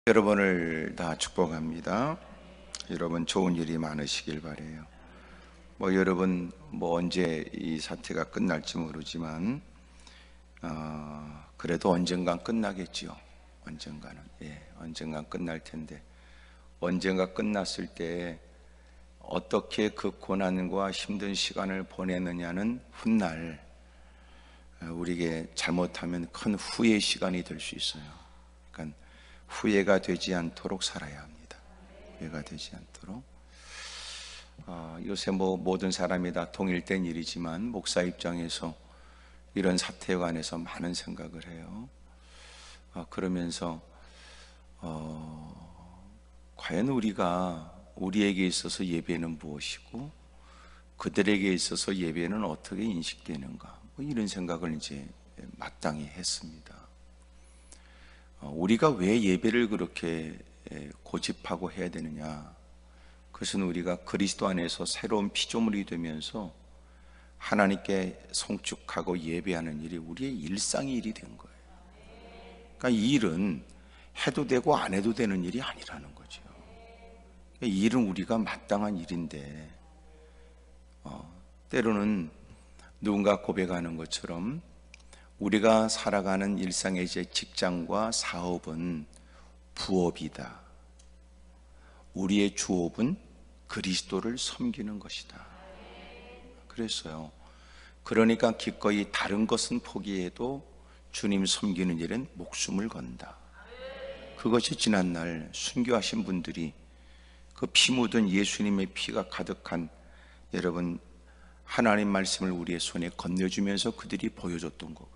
여러분을 다 축복합니다. 여러분 좋은 일이 많으시길 바래요. 여러분 언제 이 사태가 끝날지 모르지만 그래도 언젠간 끝나겠지요. 언젠간 끝날 텐데 언젠가 끝났을 때 어떻게 그 고난과 힘든 시간을 보내느냐는 훗날 우리에게 잘못하면 큰 후회의 시간이 될 수 있어요. 그러니까 후회가 되지 않도록 살아야 합니다. 후회가 되지 않도록. 요새 모든 사람이 다 통일된 일이지만 목사 입장에서 이런 사태에 관해서 많은 생각을 해요. 그러면서 과연 우리에게 있어서 예배는 무엇이고 그들에게 있어서 예배는 어떻게 인식되는가, 이런 생각을 이제 마땅히 했습니다. 우리가 왜 예배를 그렇게 고집하고 해야 되느냐? 그것은 우리가 그리스도 안에서 새로운 피조물이 되면서 하나님께 송축하고 예배하는 일이 우리의 일상의 일이 된 거예요. 그러니까 이 일은 해도 되고 안 해도 되는 일이 아니라는 거죠. 이 일은 우리가 마땅한 일인데 때로는 누군가 고백하는 것처럼 우리가 살아가는 일상의 직장과 사업은 부업이다. 우리의 주업은 그리스도를 섬기는 것이다. 그랬어요. 그러니까 기꺼이 다른 것은 포기해도 주님 섬기는 일엔 목숨을 건다. 그것이 지난날 순교하신 분들이 그 피 묻은 예수님의 피가 가득한 여러분 하나님 말씀을 우리의 손에 건네주면서 그들이 보여줬던 거거든요.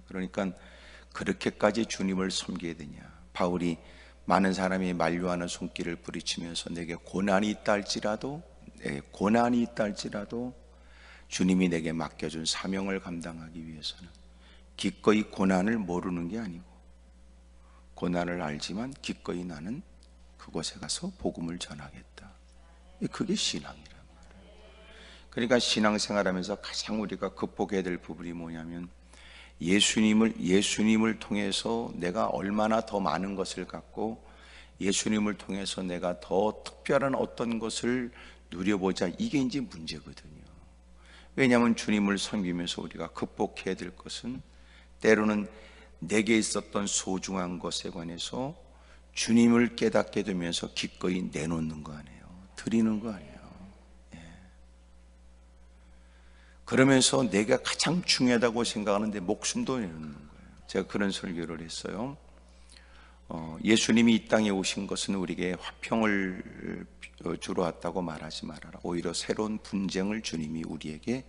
그러니까 그렇게까지 주님을 섬겨야 되냐? 바울이 많은 사람이 만류하는 손길을 부리치면서 내게 고난이 있다 할지라도 주님이 내게 맡겨준 사명을 감당하기 위해서는 기꺼이 고난을 모르는 게 아니고 고난을 알지만 기꺼이 나는 그곳에 가서 복음을 전하겠다. 그게 신앙이란 말이에요. 그러니까 신앙생활하면서 가장 우리가 극복해야 될 부분이 뭐냐면 예수님을 통해서 내가 얼마나 더 많은 것을 갖고 예수님을 통해서 내가 더 특별한 어떤 것을 누려보자, 이게 이제 문제거든요. 왜냐하면 주님을 섬기면서 우리가 극복해야 될 것은 때로는 내게 있었던 소중한 것에 관해서 주님을 깨닫게 되면서 기꺼이 내놓는 거 아니에요. 드리는 거 아니에요. 그러면서 내가 가장 중요하다고 생각하는데 목숨도 내놓는 거예요. 제가 그런 설교를 했어요. 예수님이 이 땅에 오신 것은 우리에게 화평을 주러 왔다고 말하지 말아라. 오히려 새로운 분쟁을 주님이 우리에게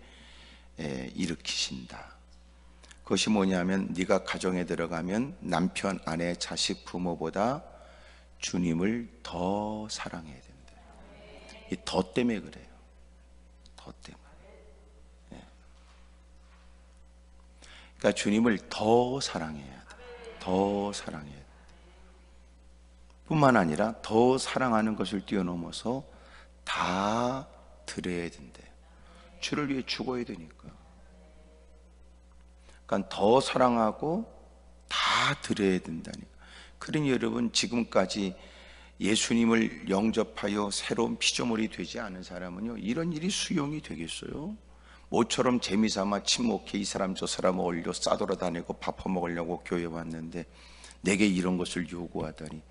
일으키신다. 그것이 뭐냐면 네가 가정에 들어가면 남편, 아내, 자식, 부모보다 주님을 더 사랑해야 된다. 이 더 때문에 그래요. 더 때문에. 그러니까 주님을 더 사랑해야 돼. 더 사랑해야 돼. 뿐만 아니라 더 사랑하는 것을 뛰어넘어서 다 드려야 된대. 주를 위해 죽어야 되니까. 그러니까 더 사랑하고 다 드려야 된다니까. 그러니 여러분, 지금까지 예수님을 영접하여 새로운 피조물이 되지 않은 사람은요, 이런 일이 수용이 되겠어요? 모처럼 재미삼아 친목해 이 사람 저 사람 어울려 싸돌아다니고 밥 퍼먹으려고 교회 왔는데 내게 이런 것을 요구하다니.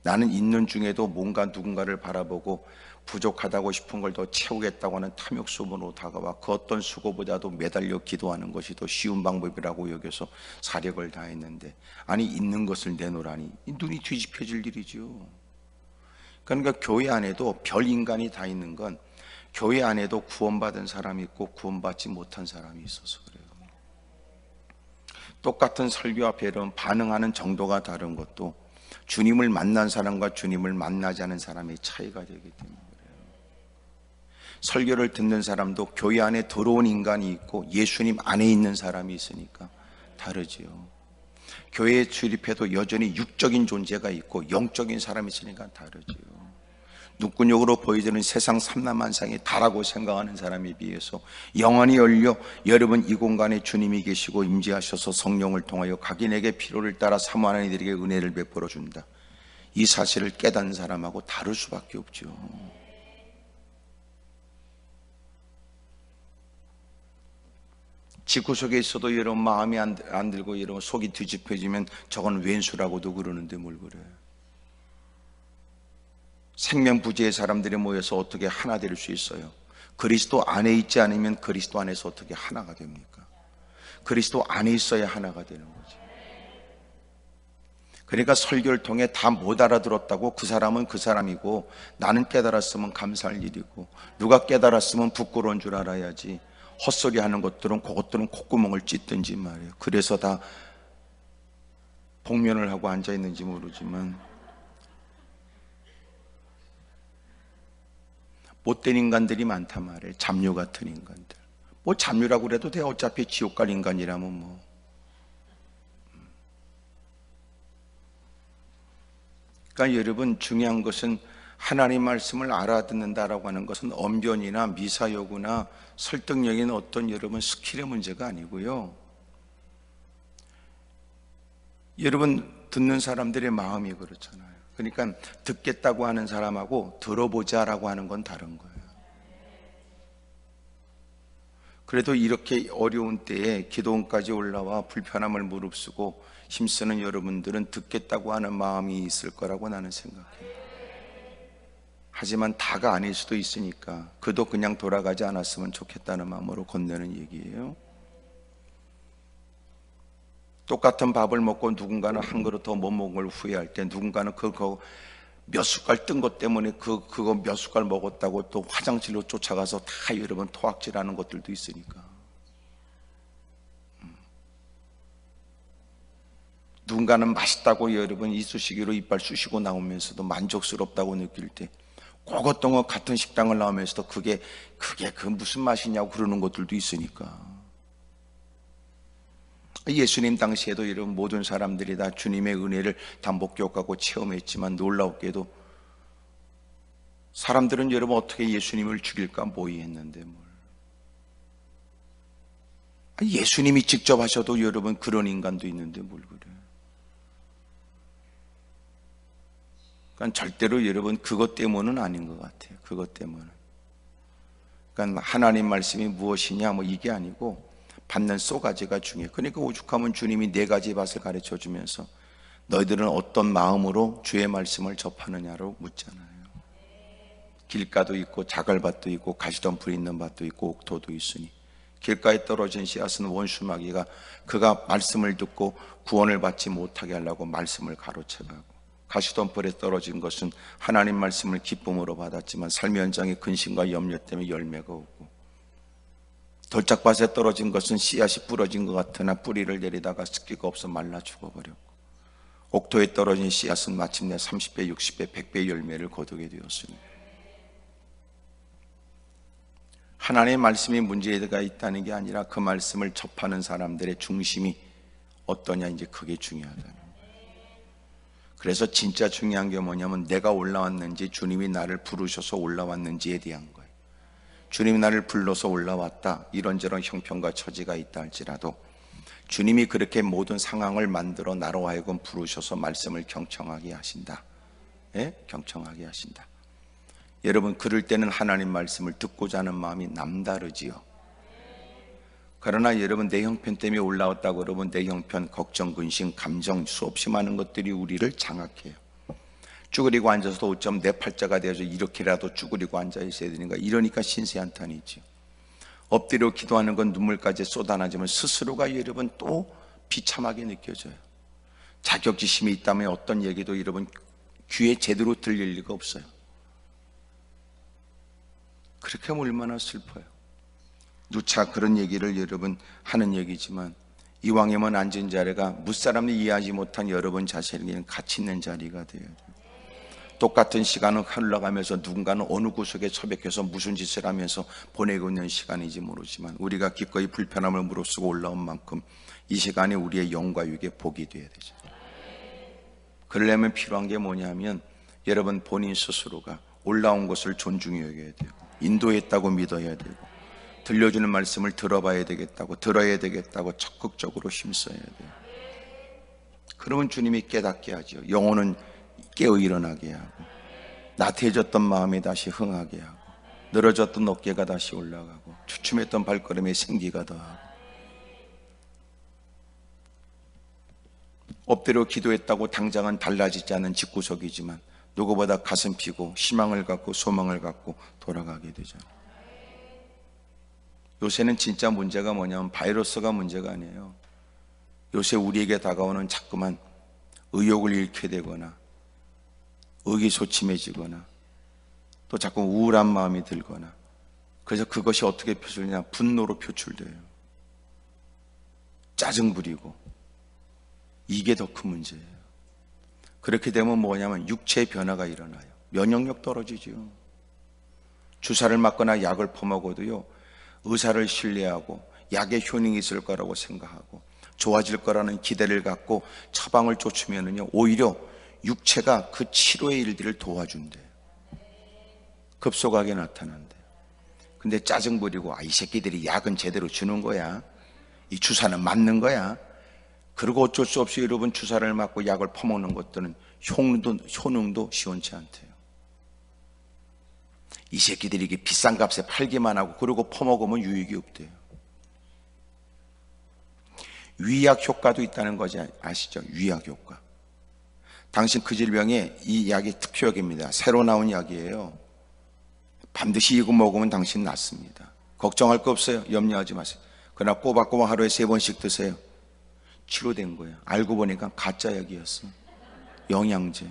나는 있는 중에도 뭔가 누군가를 바라보고 부족하다고 싶은 걸 더 채우겠다고 하는 탐욕수범으로 다가와 그 어떤 수고보다도 매달려 기도하는 것이 더 쉬운 방법이라고 여겨서 사력을 다했는데, 아니 있는 것을 내놓으라니 눈이 뒤집혀질 일이죠. 그러니까 교회 안에도 별 인간이 다 있는 건 교회 안에도 구원받은 사람이 있고 구원받지 못한 사람이 있어서 그래요. 똑같은 설교와 배려는 반응하는 정도가 다른 것도 주님을 만난 사람과 주님을 만나지 않은 사람의 차이가 되기 때문에 그래요. 설교를 듣는 사람도 교회 안에 들어온 인간이 있고 예수님 안에 있는 사람이 있으니까 다르지요. 교회에 출입해도 여전히 육적인 존재가 있고 영적인 사람이 있으니까 다르지요. 눈구녕으로 보여지는 세상 삼라만상이 다라고 생각하는 사람에 비해서 영안이 열려 여러분 이 공간에 주님이 계시고 임재하셔서 성령을 통하여 각인에게 필요를 따라 사모하는 이들에게 은혜를 베풀어 준다, 이 사실을 깨닫는 사람하고 다를 수밖에 없죠. 집구석에 있어도 여러분 마음이 안 들고 여러분 속이 뒤집혀지면 저건 왼수라고도 그러는데 뭘 그래요. 생명부지의 사람들이 모여서 어떻게 하나 될 수 있어요? 그리스도 안에 있지 않으면 그리스도 안에서 어떻게 하나가 됩니까? 그리스도 안에 있어야 하나가 되는 거죠. 그러니까 설교를 통해 다 못 알아들었다고 그 사람은 그 사람이고, 나는 깨달았으면 감사할 일이고, 누가 깨달았으면 부끄러운 줄 알아야지, 헛소리 하는 것들은 그것들은 콧구멍을 찢든지 말이에요. 그래서 다 복면을 하고 앉아 있는지 모르지만 못된 인간들이 많단 말이에요. 잡류 같은 인간들. 뭐 잡류라고 그래도 돼. 어차피 지옥 갈 인간이라면 뭐. 그러니까 여러분, 중요한 것은 하나님 말씀을 알아듣는다라고 하는 것은 언변이나 미사여구나 설득력인 어떤 여러분 스킬의 문제가 아니고요, 여러분 듣는 사람들의 마음이 그렇잖아요. 그러니까 듣겠다고 하는 사람하고 들어보자라고 하는 건 다른 거예요. 그래도 이렇게 어려운 때에 기도원까지 올라와 불편함을 무릅쓰고 힘쓰는 여러분들은 듣겠다고 하는 마음이 있을 거라고 나는 생각해요. 하지만 다가 아닐 수도 있으니까 그도 그냥 돌아가지 않았으면 좋겠다는 마음으로 건네는 얘기예요. 똑같은 밥을 먹고 누군가는 한 그릇 더 못 먹은 걸 후회할 때, 누군가는 그거 몇 숟갈 뜬 것 때문에 그거 몇 숟갈 먹었다고 또 화장실로 쫓아가서 다 여러분 토악질하는 것들도 있으니까. 누군가는 맛있다고 여러분 이쑤시개로 이빨 쑤시고 나오면서도 만족스럽다고 느낄 때, 그것 동안 같은 식당을 나오면서도 그게 그 무슨 맛이냐고 그러는 것들도 있으니까. 예수님 당시에도 이런 모든 사람들이 다 주님의 은혜를 다 목격하고 체험했지만, 놀랍게도 사람들은 여러분 어떻게 예수님을 죽일까 모의했는데 뭘. 예수님이 직접 하셔도 여러분 그런 인간도 있는데 뭘 그래. 그러니까 절대로 여러분 그것 때문은 아닌 것 같아요. 그것 때문은. 그러니까 하나님 말씀이 무엇이냐 뭐 이게 아니고 받는 쏘가지가 중요해요. 그러니까 오죽하면 주님이 4가지 밭을 가르쳐 주면서 너희들은 어떤 마음으로 주의 말씀을 접하느냐로 묻잖아요. 길가도 있고 자갈밭도 있고 가시덤불 있는 밭도 있고 옥토도 있으니, 길가에 떨어진 씨앗은 원수마귀가 그가 말씀을 듣고 구원을 받지 못하게 하려고 말씀을 가로채가고, 가시덤불에 떨어진 것은 하나님 말씀을 기쁨으로 받았지만 삶의 현장에 근심과 염려 때문에 열매가 없고, 돌짝밭에 떨어진 것은 씨앗이 부러진 것 같으나 뿌리를 내리다가 습기가 없어 말라 죽어버렸고, 옥토에 떨어진 씨앗은 마침내 30배, 60배, 100배 열매를 거두게 되었으니, 하나님의 말씀이 문제가 있다는 게 아니라 그 말씀을 접하는 사람들의 중심이 어떠냐, 이제 그게 중요하다는 거예요. 그래서 진짜 중요한 게 뭐냐면 내가 올라왔는지 주님이 나를 부르셔서 올라왔는지에 대한 거예요. 주님이 나를 불러서 올라왔다, 이런저런 형편과 처지가 있다 할지라도 주님이 그렇게 모든 상황을 만들어 나로 하여금 부르셔서 말씀을 경청하게 하신다. 예? 경청하게 하신다. 여러분, 그럴 때는 하나님 말씀을 듣고자 하는 마음이 남다르지요. 그러나 여러분 내 형편 때문에 올라왔다고 그러면 내 형편, 걱정, 근심, 감정 수없이 많은 것들이 우리를 장악해요. 쭈그리고 앉아서도 어쩜 내 팔자가 되어서 이렇게라도 쭈그리고 앉아 있어야 되는가, 이러니까 신세한탄이죠. 엎드려 기도하는 건 눈물까지 쏟아나지만 스스로가 여러분 또 비참하게 느껴져요. 자격지심이 있다면 어떤 얘기도 여러분 귀에 제대로 들릴 리가 없어요. 그렇게 하면 얼마나 슬퍼요. 누차 그런 얘기를 여러분 하는 얘기지만, 이왕이면 앉은 자리가 무사람이 이해하지 못한 여러분 자신에게는 가치 있는 자리가 되어야 돼요. 똑같은 시간은 흘러가면서 누군가는 어느 구석에 처박혀서 무슨 짓을 하면서 보내고 있는 시간인지 모르지만, 우리가 기꺼이 불편함을 무릅쓰고 올라온 만큼 이 시간이 우리의 영과 육의 복이 되어야 되죠. 그러려면 필요한 게 뭐냐면 여러분 본인 스스로가 올라온 것을 존중히 여겨야 되고, 인도했다고 믿어야 되고, 들려주는 말씀을 들어봐야 되겠다고, 들어야 되겠다고 적극적으로 힘써야 돼요. 그러면 주님이 깨닫게 하죠. 영혼은 깨어 일어나게 하고, 나태해졌던 마음이 다시 흥하게 하고, 늘어졌던 어깨가 다시 올라가고, 주춤했던 발걸음에 생기가 더하고, 엎드려 기도했다고 당장은 달라지지 않은 집구석이지만 누구보다 가슴 피고 희망을 갖고 소망을 갖고 돌아가게 되잖아요. 요새는 진짜 문제가 뭐냐면 바이러스가 문제가 아니에요. 요새 우리에게 다가오는 자꾸만 의욕을 잃게 되거나 의기소침해지거나 또 자꾸 우울한 마음이 들거나, 그래서 그것이 어떻게 표출되냐, 분노로 표출돼요. 짜증 부리고. 이게 더 큰 문제예요. 그렇게 되면 뭐냐면 육체의 변화가 일어나요. 면역력 떨어지죠. 주사를 맞거나 약을 퍼먹어도요, 의사를 신뢰하고 약의 효능이 있을 거라고 생각하고 좋아질 거라는 기대를 갖고 처방을 쫓으면은요, 오히려 육체가 그 치료의 일들을 도와준대요. 급속하게 나타난대요. 근데 짜증 부리고, 이 새끼들이 약은 제대로 주는 거야, 이 주사는 맞는 거야, 그리고 어쩔 수 없이 여러분 주사를 맞고 약을 퍼먹는 것들은 효능도 시원치 않대요. 이 새끼들이 이게 비싼 값에 팔기만 하고 그리고 퍼먹으면 유익이 없대요. 위약 효과도 있다는 거지 아시죠? 위약 효과. 당신 그 질병에 이 약이 특효약입니다. 새로 나온 약이에요. 반드시 이거 먹으면 당신 낫습니다. 걱정할 거 없어요. 염려하지 마세요. 그러나 꼬박꼬박 하루에 3번씩 드세요. 치료된 거예요. 알고 보니까 가짜 약이었어. 영양제.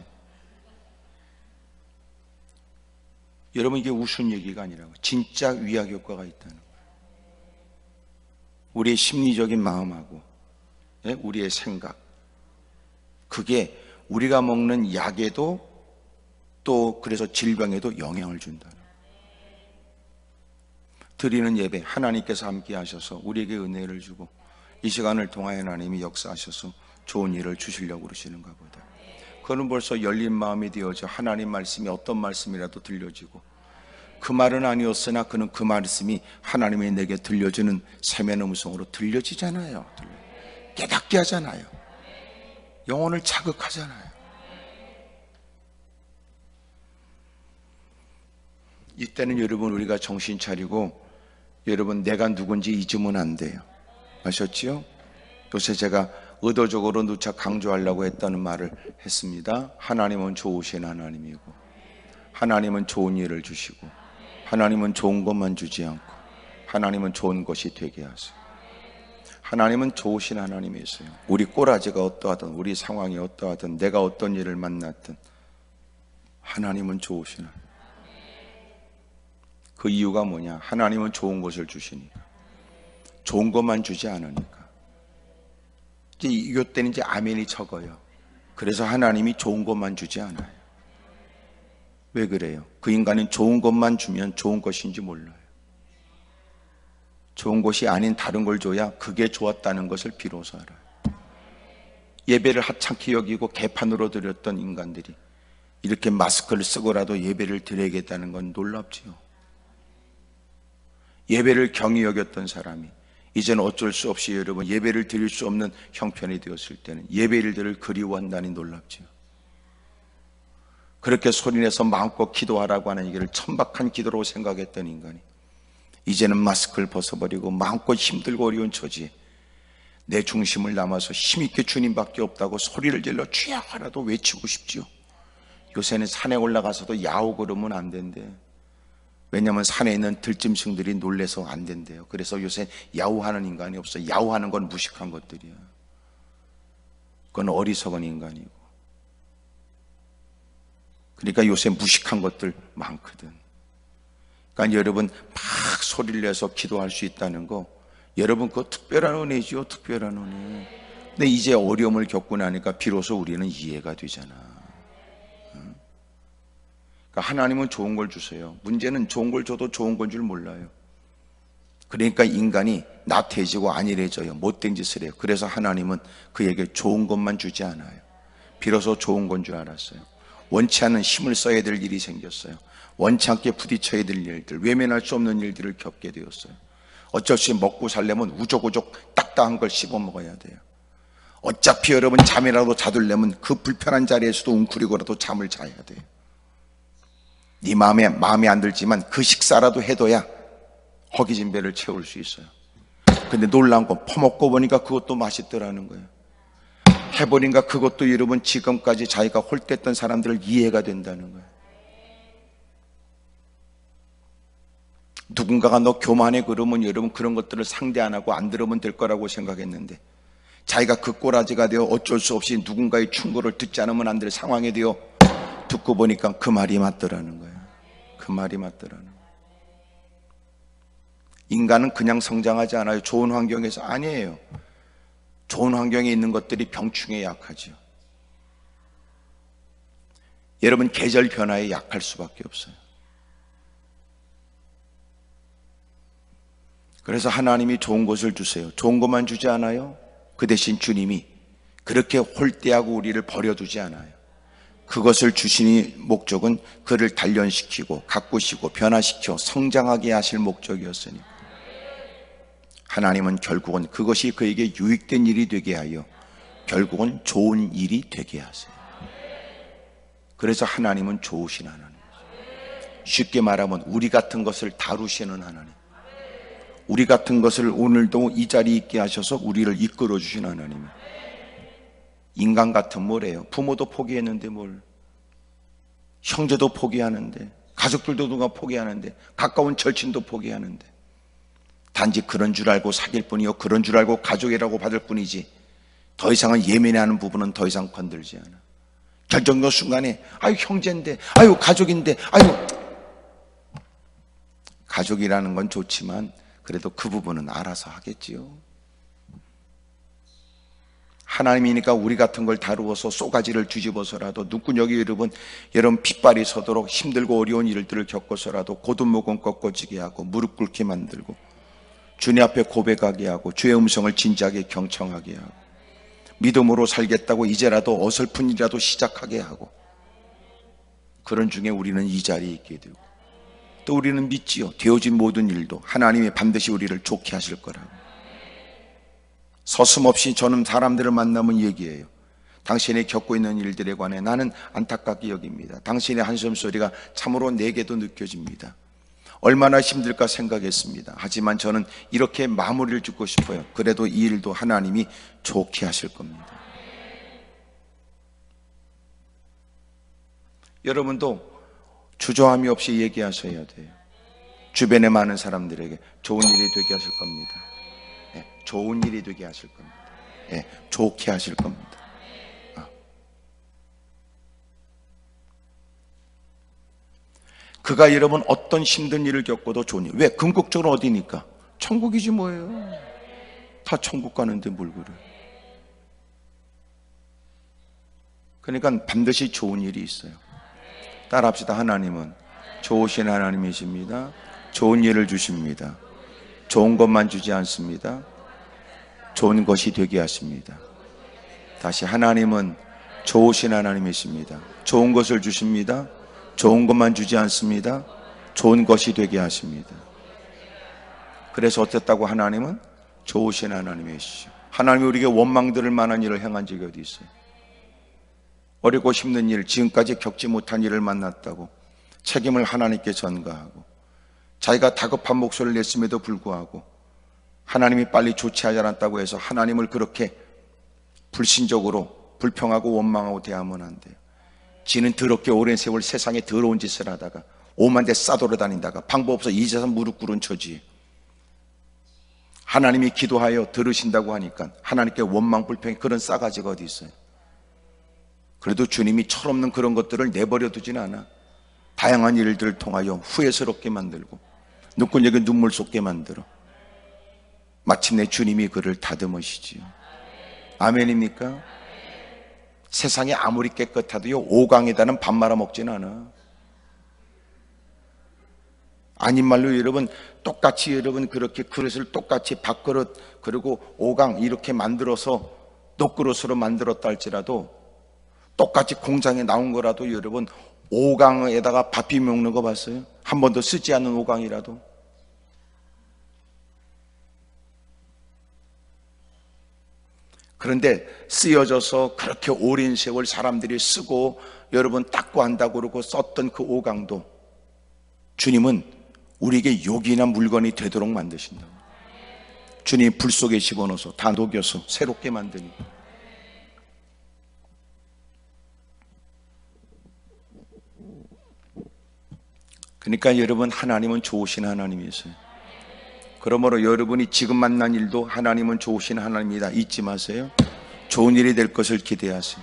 여러분, 이게 웃은 얘기가 아니라고. 진짜 위약 효과가 있다는 거예요. 우리의 심리적인 마음하고 우리의 생각, 그게 우리가 먹는 약에도 또 그래서 질병에도 영향을 준다는 거예요. 드리는 예배, 하나님께서 함께 하셔서 우리에게 은혜를 주고 이 시간을 통하여 하나님이 역사하셔서 좋은 일을 주시려고 그러시는가 보다. 그는 벌써 열린 마음이 되어져 하나님 말씀이 어떤 말씀이라도 들려지고, 그 말은 아니었으나 그는 그 말씀이 하나님이 내게 들려주는 세면의 음성으로 들려지잖아요. 깨닫게 하잖아요. 영혼을 자극하잖아요. 이때는 여러분, 우리가 정신 차리고 여러분, 내가 누군지 잊으면 안 돼요. 아셨지요? 요새 제가 의도적으로 누차 강조하려고 했다는 말을 했습니다. 하나님은 좋으신 하나님이고, 하나님은 좋은 일을 주시고, 하나님은 좋은 것만 주지 않고, 하나님은 좋은 것이 되게 하세요. 하나님은 좋으신 하나님이세요. 우리 꼬라지가 어떠하든, 우리 상황이 어떠하든, 내가 어떤 일을 만났든 하나님은 좋으신 하나님. 그 이유가 뭐냐? 하나님은 좋은 것을 주시니까. 좋은 것만 주지 않으니까. 이제 이때는 이제 아멘이 적어요. 그래서 하나님이 좋은 것만 주지 않아요. 왜 그래요? 그 인간은 좋은 것만 주면 좋은 것인지 몰라요. 좋은 것이 아닌 다른 걸 줘야 그게 좋았다는 것을 비로소 알아요. 예배를 하찮게 여기고 개판으로 드렸던 인간들이 이렇게 마스크를 쓰고라도 예배를 드려야겠다는 건 놀랍지요. 예배를 경히 여겼던 사람이 이제는 어쩔 수 없이 여러분 예배를 드릴 수 없는 형편이 되었을 때는 예배를 드릴 그리워한다니 놀랍지요. 그렇게 소리내서 마음껏 기도하라고 하는 얘기를 천박한 기도로 생각했던 인간이 이제는 마스크를 벗어버리고 마음껏 힘들고 어려운 처지에 내 중심을 담아서 힘있게 주님밖에 없다고 소리를 질러 주여 하라도 외치고 싶지요. 요새는 산에 올라가서도 야호 그러면 안 된대. 왜냐하면 산에 있는 들짐승들이 놀래서 안 된대요. 그래서 요새 야호하는 인간이 없어. 야호하는 건 무식한 것들이야. 그건 어리석은 인간이고. 그러니까 요새 무식한 것들 많거든. 그러니까 여러분 막 소리를 내서 기도할 수 있다는 거, 여러분 그거 특별한 은혜지요. 특별한 은혜. 근데 이제 어려움을 겪고 나니까 비로소 우리는 이해가 되잖아. 그러니까 하나님은 좋은 걸 주세요. 문제는 좋은 걸 줘도 좋은 건 줄 몰라요. 그러니까 인간이 나태해지고 안일해져요. 못된 짓을 해요. 그래서 하나님은 그에게 좋은 것만 주지 않아요. 비로소 좋은 건 줄 알았어요. 원치 않은 힘을 써야 될 일이 생겼어요. 원치 않게 부딪혀야 될 일들, 외면할 수 없는 일들을 겪게 되었어요. 어쩔 수 없이 먹고 살려면 우적우적 딱딱한 걸 씹어 먹어야 돼요. 어차피 여러분 잠이라도 자들려면 그 불편한 자리에서도 웅크리고라도 잠을 자야 돼요. 네 마음에 안 들지만 그 식사라도 해둬야 허기진 배를 채울 수 있어요. 근데 놀라운 건 퍼먹고 보니까 그것도 맛있더라는 거예요. 해보니까 그것도 여러분 지금까지 자기가 홀대했던 사람들을 이해가 된다는 거예요. 누군가가 너 교만해 그러면 여러분 그런 것들을 상대 안 하고 안 들으면 될 거라고 생각했는데 자기가 그 꼬라지가 되어 어쩔 수 없이 누군가의 충고를 듣지 않으면 안 될 상황에 되어 듣고 보니까 그 말이 맞더라는 거예요. 그 말이 맞더라는 거예요. 인간은 그냥 성장하지 않아요. 좋은 환경에서 아니에요. 좋은 환경에 있는 것들이 병충해에 약하죠. 여러분 계절 변화에 약할 수밖에 없어요. 그래서 하나님이 좋은 것을 주세요. 좋은 것만 주지 않아요. 그 대신 주님이 그렇게 홀대하고 우리를 버려두지 않아요. 그것을 주시니 목적은 그를 단련시키고 가꾸시고 변화시켜 성장하게 하실 목적이었으니 하나님은 결국은 그것이 그에게 유익된 일이 되게 하여 결국은 좋은 일이 되게 하세요. 그래서 하나님은 좋으신 하나님. 쉽게 말하면 우리 같은 것을 다루시는 하나님. 우리 같은 것을 오늘도 이 자리에 있게 하셔서 우리를 이끌어 주신 하나님. 인간 같은 뭐래요? 부모도 포기했는데 뭘, 형제도 포기하는데, 가족들도 누가 포기하는데, 가까운 절친도 포기하는데, 단지 그런 줄 알고 사귈 뿐이요, 그런 줄 알고 가족이라고 받을 뿐이지 더 이상은 예민해하는 부분은 더 이상 건들지 않아. 결정적 순간에 아유 형제인데, 아유 가족인데, 아유, 가족이라는 건 좋지만 그래도 그 부분은 알아서 하겠지요. 하나님이니까 우리 같은 걸 다루어서 쏘가지를 뒤집어서라도 눈구녕이 여러분 핏발이 서도록 힘들고 어려운 일들을 겪어서라도 고든 목은 꺾어지게 하고 무릎 꿇게 만들고 주님 앞에 고백하게 하고 주의 음성을 진지하게 경청하게 하고 믿음으로 살겠다고 이제라도 어설픈 일이라도 시작하게 하고, 그런 중에 우리는 이 자리에 있게 되고 또 우리는 믿지요. 되어진 모든 일도 하나님이 반드시 우리를 좋게 하실 거라고. 서슴없이 저는 사람들을 만나면 얘기해요. 당신이 겪고 있는 일들에 관해 나는 안타깝게 여깁니다. 당신의 한숨소리가 참으로 내게도 느껴집니다. 얼마나 힘들까 생각했습니다. 하지만 저는 이렇게 마무리를 짓고 싶어요. 그래도 이 일도 하나님이 좋게 하실 겁니다. 여러분도 주저함이 없이 얘기하셔야 돼요. 주변에 많은 사람들에게 좋은 일이 되게 하실 겁니다. 네, 좋은 일이 되게 하실 겁니다. 네, 좋게 하실 겁니다. 그가 여러분 어떤 힘든 일을 겪어도 좋은 일. 왜? 궁극적으로 어디니까? 천국이지 뭐예요. 다 천국 가는데 뭘 그래. 그러니까 반드시 좋은 일이 있어요. 따라합시다. 하나님은 좋으신 하나님이십니다. 좋은 일을 주십니다. 좋은 것만 주지 않습니다. 좋은 것이 되게 하십니다. 다시, 하나님은 좋으신 하나님이십니다. 좋은 것을 주십니다. 좋은 것만 주지 않습니다. 좋은 것이 되게 하십니다. 그래서 어땠다고? 하나님은 좋으신 하나님이시죠. 하나님이 우리에게 원망 들을 만한 일을 행한 적이 어디 있어요? 어렵고 힘든 일, 지금까지 겪지 못한 일을 만났다고 책임을 하나님께 전가하고 자기가 다급한 목소리를 냈음에도 불구하고 하나님이 빨리 조치하지 않았다고 해서 하나님을 그렇게 불신적으로 불평하고 원망하고 대하면 안 돼요. 지는 더럽게 오랜 세월 세상에 더러운 짓을 하다가 오만 대 싸돌아다니다가 방법 없어 이제서 무릎 꿇은 처지, 하나님이 기도하여 들으신다고 하니까 하나님께 원망 불평이, 그런 싸가지가 어디 있어요? 그래도 주님이 철없는 그런 것들을 내버려 두진 않아. 다양한 일들을 통하여 후회스럽게 만들고 눈구녕에 눈물 쏟게 만들어 마침내 주님이 그를 다듬으시지요. 아멘입니까? 세상이 아무리 깨끗하도요, 오강에다는 밥 말아 먹지는 않아. 아닌 말로 여러분 똑같이 여러분 그렇게 그릇을 똑같이 밥그릇 그리고 오강 이렇게 만들어서 녹그릇으로 만들었다 할지라도 똑같이 공장에 나온 거라도 여러분 5강에다가 밥 비벼 먹는 거 봤어요? 한 번도 쓰지 않는 5강이라도. 그런데 쓰여져서 그렇게 오랜 세월 사람들이 쓰고 여러분 닦고 한다고 그러고 썼던 그 5강도 주님은 우리에게 욕이나 물건이 되도록 만드신다. 주님이 불 속에 집어넣어서 다 녹여서 새롭게 만드니. 그러니까 여러분, 하나님은 좋으신 하나님이세요. 그러므로 여러분이 지금 만난 일도 하나님은 좋으신 하나님이다 잊지 마세요. 좋은 일이 될 것을 기대하세요.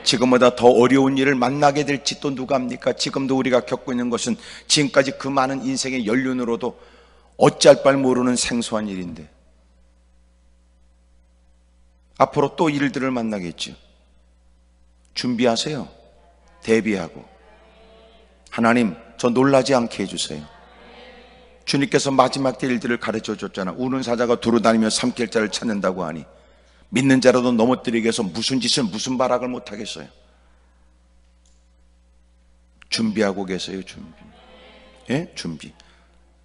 지금보다 더 어려운 일을 만나게 될지 또 누가 합니까? 지금도 우리가 겪고 있는 것은 지금까지 그 많은 인생의 연륜으로도 어찌할 바를 모르는 생소한 일인데 앞으로 또 일들을 만나겠죠. 준비하세요. 대비하고. 하나님, 저 놀라지 않게 해주세요. 주님께서 마지막 때 일들을 가르쳐 줬잖아. 우는 사자가 두루다니며 삼킬 자를 찾는다고 하니 믿는 자라도 넘어뜨리기 위해서 무슨 짓을 무슨 발악을 못하겠어요. 준비하고 계세요. 준비. 예? 준비.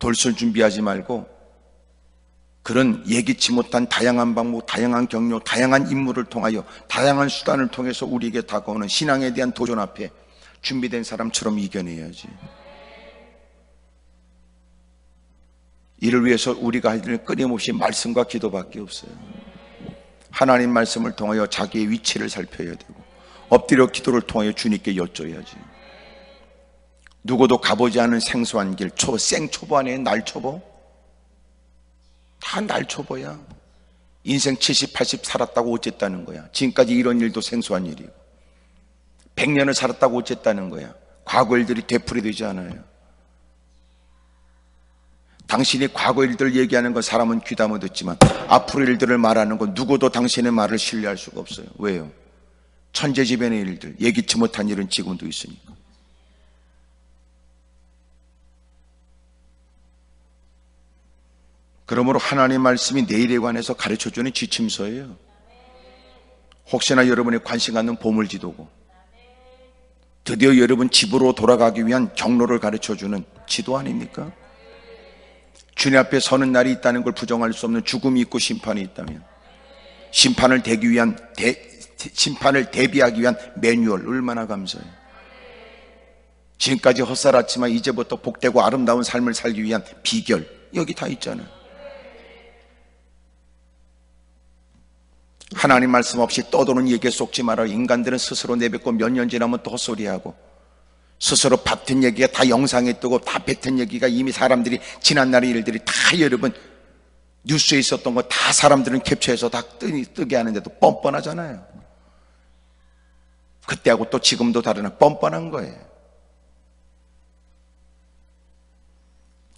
돌설 준비하지 말고 그런 예기치 못한 다양한 방법, 다양한 경로, 다양한 인물을 통하여 다양한 수단을 통해서 우리에게 다가오는 신앙에 대한 도전 앞에 준비된 사람처럼 이겨내야지. 이를 위해서 우리가 할 일은 끊임없이 말씀과 기도밖에 없어요. 하나님 말씀을 통하여 자기의 위치를 살펴야 되고 엎드려 기도를 통하여 주님께 여쭤야지. 누구도 가보지 않은 생소한 길, 생초보 아니에요? 날초보? 다 날초보야. 인생 70, 80 살았다고 어쨌다는 거야. 지금까지 이런 일도 생소한 일이고 100년을 살았다고 어쨌다는 거야. 과거 일들이 되풀이되지 않아요. 당신이 과거 일들을 얘기하는 건 사람은 귀담아 듣지만 앞으로 일들을 말하는 건 누구도 당신의 말을 신뢰할 수가 없어요. 왜요? 천재지변의 일들, 예기치 못한 일은 지금도 있으니까. 그러므로 하나님의 말씀이 내일에 관해서 가르쳐주는 지침서예요. 혹시나 여러분이 관심 갖는 보물지도고 드디어 여러분 집으로 돌아가기 위한 경로를 가르쳐주는 지도 아닙니까? 주님 앞에 서는 날이 있다는 걸 부정할 수 없는 죽음이 있고 심판이 있다면 심판을 대비하기 위한 매뉴얼 얼마나 감사해요. 지금까지 헛살았지만 이제부터 복되고 아름다운 삶을 살기 위한 비결 여기 다 있잖아요. 하나님 말씀 없이 떠도는 얘기에 속지 마라. 인간들은 스스로 내뱉고 몇 년 지나면 또 헛소리하고 스스로 뱉은 얘기가 다 영상에 뜨고 다 뱉은 얘기가 이미 사람들이 지난날의 일들이 다 여러분 뉴스에 있었던 거 다 사람들은 캡처해서 다 뜨게 하는데도 뻔뻔하잖아요. 그때하고 또 지금도 다르나 뻔뻔한 거예요.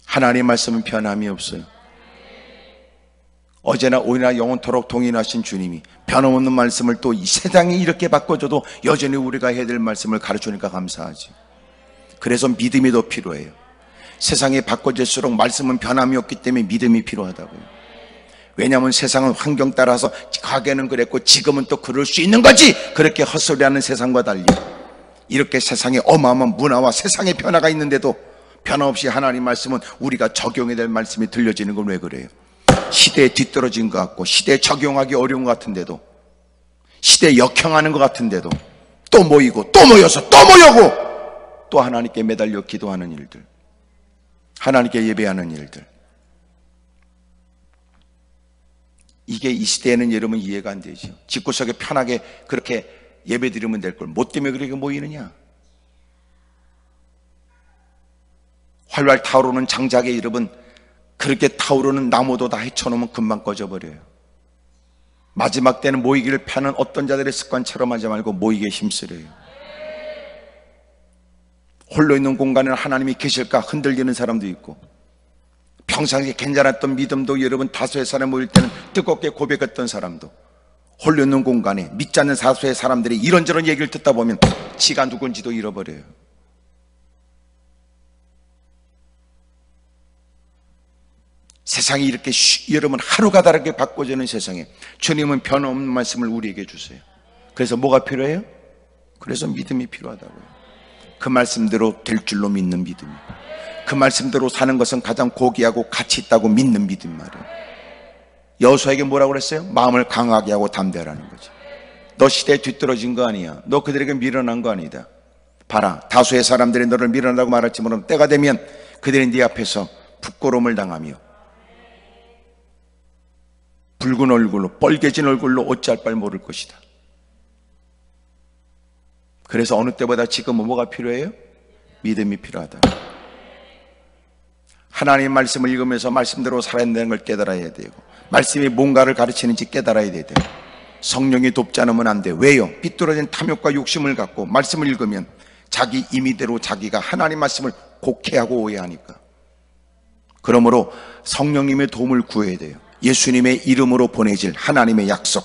하나님의 말씀은 변함이 없어요. 어제나 오늘나 영원토록 동일하신 주님이 변함없는 말씀을 또 이 세상이 이렇게 바꿔줘도 여전히 우리가 해야 될 말씀을 가르쳐주니까 감사하지. 그래서 믿음이 더 필요해요. 세상이 바꿔질수록 말씀은 변함이 없기 때문에 믿음이 필요하다고요. 왜냐하면 세상은 환경 따라서 과거에는 그랬고 지금은 또 그럴 수 있는 거지. 그렇게 헛소리하는 세상과 달리 이렇게 세상에 어마어마한 문화와 세상의 변화가 있는데도 변함없이 하나님 말씀은 우리가 적용해야 될 말씀이 들려지는 건 왜 그래요? 시대에 뒤떨어진 것 같고 시대에 적용하기 어려운 것 같은데도 시대에 역행하는 것 같은데도 또 모이고 또 모여서 또 모여고 또 하나님께 매달려 기도하는 일들, 하나님께 예배하는 일들, 이게 이 시대에는 여러분 이해가 안 되죠. 집구석에 편하게 그렇게 예배 드리면 될 걸 뭐 때문에 그렇게 모이느냐? 활활 타오르는 장작에 여러분 그렇게 타오르는 나무도 다 헤쳐놓으면 금방 꺼져버려요. 마지막 때는 모이기를 펴는 어떤 자들의 습관처럼 하지 말고 모이기에 힘쓰려요. 홀로 있는 공간에 하나님이 계실까 흔들리는 사람도 있고 평상시에 괜찮았던 믿음도 여러분 다수의 사람 모일 때는 뜨겁게 고백했던 사람도 홀로 있는 공간에 믿지 않는 다수의 사람들이 이런저런 얘기를 듣다 보면 지가 누군지도 잃어버려요. 세상이 이렇게 여러분 하루가 다르게 바꿔지는 세상에 주님은 변함없는 말씀을 우리에게 주세요. 그래서 뭐가 필요해요? 그래서 믿음이 필요하다고요. 그 말씀대로 될 줄로 믿는 믿음이, 그 말씀대로 사는 것은 가장 고귀하고 가치 있다고 믿는 믿음 말이에요. 여호수아에게 뭐라고 그랬어요? 마음을 강하게 하고 담대하라는 거죠. 너 시대에 뒤떨어진 거 아니야. 너 그들에게 미련한 거 아니다. 봐라, 다수의 사람들이 너를 미련하다고 말할지 모르면 때가 되면 그들이 네 앞에서 부끄러움을 당하며 붉은 얼굴로, 뻘개진 얼굴로 어찌할 바를 모를 것이다. 그래서 어느 때보다 지금은 뭐가 필요해요? 믿음이 필요하다. 하나님의 말씀을 읽으면서 말씀대로 살아야 되는 걸 깨달아야 되고, 말씀이 뭔가를 가르치는지 깨달아야 되고, 성령이 돕지 않으면 안 돼. 왜요? 삐뚤어진 탐욕과 욕심을 갖고 말씀을 읽으면 자기 임의대로 자기가 하나님 말씀을 곡해하고 오해하니까. 그러므로 성령님의 도움을 구해야 돼요. 예수님의 이름으로 보내질 하나님의 약속,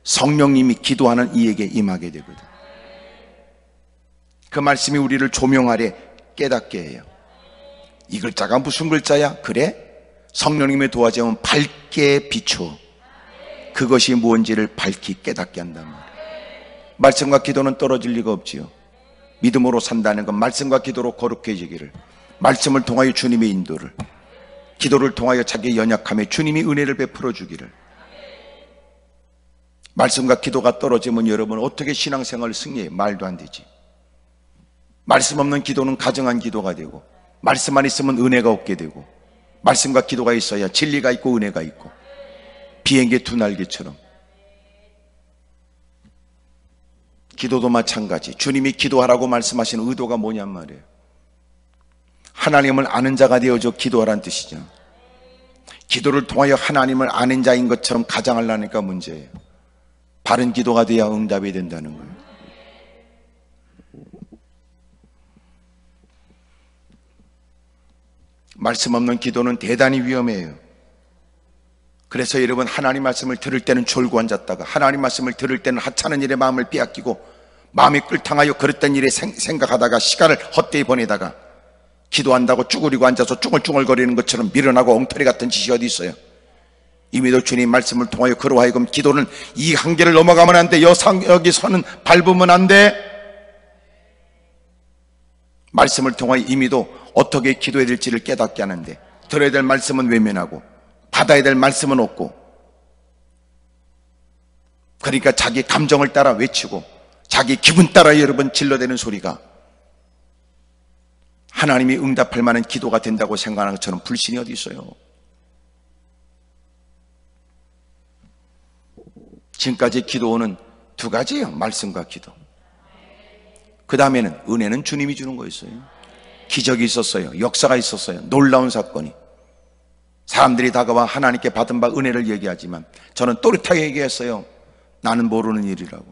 성령님이 기도하는 이에게 임하게 되거든. 그 말씀이 우리를 조명하래 깨닫게 해요. 이 글자가 무슨 글자야? 그래? 성령님의 도와주면 밝게 비추어 그것이 무엇인지를 밝히 깨닫게 한단 말이에요. 말씀과 기도는 떨어질 리가 없지요. 믿음으로 산다는 건 말씀과 기도로 거룩해지기를, 말씀을 통하여 주님의 인도를, 기도를 통하여 자기의 연약함에 주님이 은혜를 베풀어 주기를. 말씀과 기도가 떨어지면 여러분 어떻게 신앙생활을 승리해? 말도 안 되지. 말씀 없는 기도는 가정한 기도가 되고, 말씀만 있으면 은혜가 없게 되고, 말씀과 기도가 있어야 진리가 있고 은혜가 있고, 비행기 두 날개처럼. 기도도 마찬가지. 주님이 기도하라고 말씀하시는 의도가 뭐냔 말이에요. 하나님을 아는 자가 되어줘 기도하라는 뜻이죠. 기도를 통하여 하나님을 아는 자인 것처럼 가장하려니까 문제예요. 바른 기도가 돼야 응답이 된다는 거예요. 말씀 없는 기도는 대단히 위험해요. 그래서 여러분, 하나님 말씀을 들을 때는 졸고 앉았다가 하나님 말씀을 들을 때는 하찮은 일에 마음을 빼앗기고 마음이 꿀탕하여 그릇된 일에 생각하다가 시간을 헛되이 보내다가 기도한다고 쭈그리고 앉아서 쭈글쭈글거리는 것처럼 미련하고 엉터리 같은 짓이 어디 있어요? 이미도 주님 말씀을 통하여 그로 하여금 기도는 이 한계를 넘어가면 안 돼. 여기서는 밟으면 안 돼. 말씀을 통하여 이미도 어떻게 기도해야 될지를 깨닫게 하는데, 들어야 될 말씀은 외면하고 받아야 될 말씀은 없고, 그러니까 자기 감정을 따라 외치고 자기 기분 따라 여러분 질러대는 소리가 하나님이 응답할 만한 기도가 된다고 생각하는 것처럼 불신이 어디 있어요? 지금까지 기도는 두 가지예요. 말씀과 기도. 그 다음에는 은혜는 주님이 주는 거였어요. 기적이 있었어요. 역사가 있었어요. 놀라운 사건이. 사람들이 다가와 하나님께 받은 바 은혜를 얘기하지만 저는 또렷하게 얘기했어요. 나는 모르는 일이라고.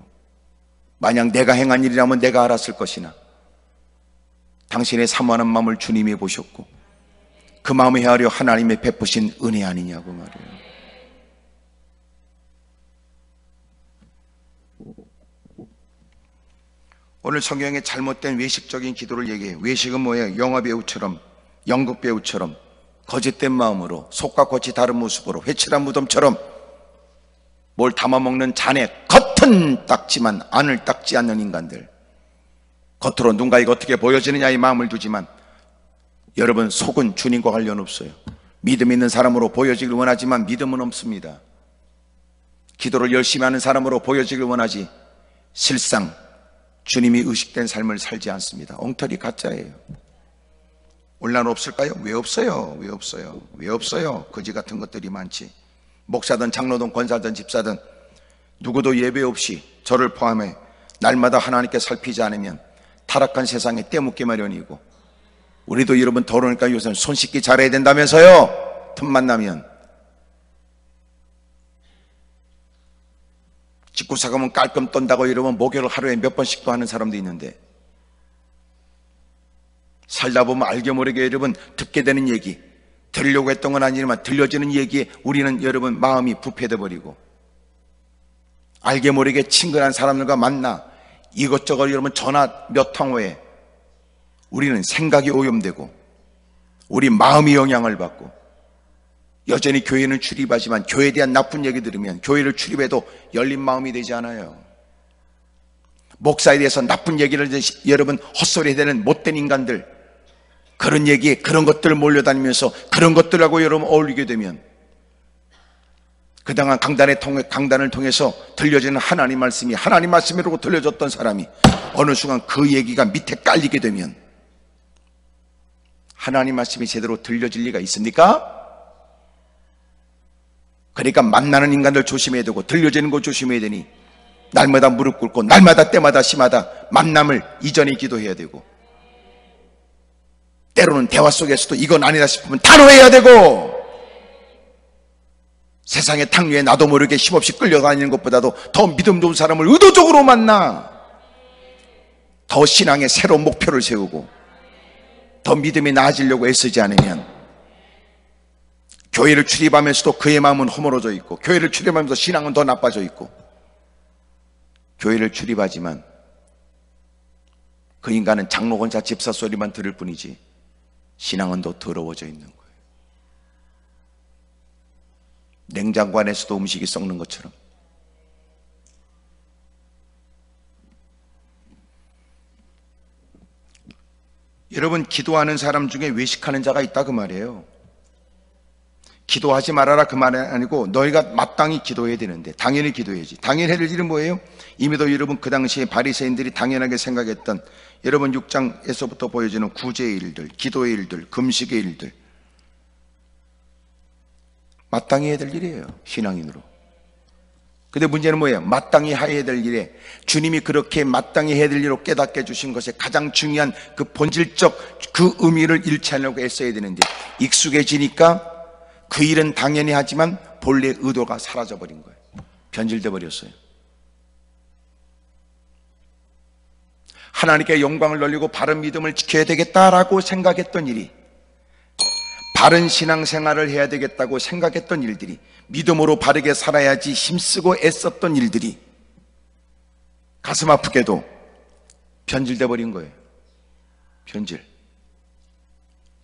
만약 내가 행한 일이라면 내가 알았을 것이나 당신의 사모하는 마음을 주님이 보셨고 그 마음을 헤아려 하나님의 베푸신 은혜 아니냐고 말이에요. 오늘 성경에 잘못된 외식적인 기도를 얘기해요. 외식은 뭐예요? 영화배우처럼, 연극배우처럼 거짓된 마음으로 속과 겉이 다른 모습으로 회칠한 무덤처럼 뭘 담아먹는 잔에 겉은 닦지만 안을 닦지 않는 인간들. 겉으로 누가 이거 어떻게 보여지느냐의 마음을 두지만 여러분 속은 주님과 관련 없어요. 믿음 있는 사람으로 보여지길 원하지만 믿음은 없습니다. 기도를 열심히 하는 사람으로 보여지길 원하지 실상 주님이 의식된 삶을 살지 않습니다. 엉터리 가짜예요. 온란 없을까요? 왜 없어요? 왜 없어요? 왜 없어요? 거지 같은 것들이 많지. 목사든 장로든 권사든 집사든 누구도 예배 없이 저를 포함해 날마다 하나님께 살피지 않으면 타락한 세상에 떼묻기 마련이고, 우리도 여러분 더러우니까 요새는 손 씻기 잘해야 된다면서요. 틈만 나면 집구석하면 깔끔 떤다고 여러분 목욕을 하루에 몇 번씩도 하는 사람도 있는데, 살다 보면 알게 모르게 여러분 듣게 되는 얘기, 들으려고 했던 건 아니지만 들려지는 얘기에 우리는 여러분 마음이 부패돼 버리고, 알게 모르게 친근한 사람들과 만나 이것저것 여러분 전화 몇 통 후에 우리는 생각이 오염되고 우리 마음이 영향을 받고, 여전히 교회는 출입하지만 교회에 대한 나쁜 얘기 들으면 교회를 출입해도 열린 마음이 되지 않아요. 목사에 대해서 나쁜 얘기를 여러분 헛소리 해대는 못된 인간들, 그런 얘기에 그런 것들을 몰려다니면서 그런 것들하고 여러분 어울리게 되면 그동안 강단을 통해서 들려지는 하나님 말씀이 하나님 말씀이라고 들려졌던 사람이 어느 순간 그 얘기가 밑에 깔리게 되면 하나님 말씀이 제대로 들려질 리가 있습니까? 그러니까 만나는 인간들 조심해야 되고 들려지는 거 조심해야 되니 날마다 무릎 꿇고 날마다 때마다 시마다 만남을 이전에 기도해야 되고, 때로는 대화 속에서도 이건 아니다 싶으면 단호해야 되고, 세상의 탕류에 나도 모르게 힘없이 끌려다니는 것보다도 더 믿음 좋은 사람을 의도적으로 만나 더 신앙의 새로운 목표를 세우고 더 믿음이 나아지려고 애쓰지 않으면 교회를 출입하면서도 그의 마음은 허물어져 있고, 교회를 출입하면서 신앙은 더 나빠져 있고, 교회를 출입하지만 그 인간은 장로권자 집사 소리만 들을 뿐이지 신앙은 더 더러워져 있는 거예요. 냉장고 안에서도 음식이 썩는 것처럼. 여러분, 기도하는 사람 중에 외식하는 자가 있다 그 말이에요. 기도하지 말아라 그 말은 아니고 너희가 마땅히 기도해야 되는데, 당연히 기도해야지. 당연히 해야 될 일은 뭐예요? 이미도 여러분 그 당시에 바리새인들이 당연하게 생각했던 여러분 6장에서부터 보여지는 구제의 일들, 기도의 일들, 금식의 일들, 마땅히 해야 될 일이에요, 신앙인으로. 근데 문제는 뭐예요? 마땅히 해야 될 일에 주님이 그렇게 마땅히 해야 될 일로 깨닫게 해주신 것에 가장 중요한 그 본질적 그 의미를 잃지 않으려고 애써야 되는데, 익숙해지니까 그 일은 당연히 하지만 본래 의도가 사라져버린 거예요. 변질돼 버렸어요. 하나님께 영광을 돌리고 바른 믿음을 지켜야 되겠다라고 생각했던 일이, 바른 신앙생활을 해야 되겠다고 생각했던 일들이, 믿음으로 바르게 살아야지 힘쓰고 애썼던 일들이 가슴 아프게도 변질돼 버린 거예요. 변질.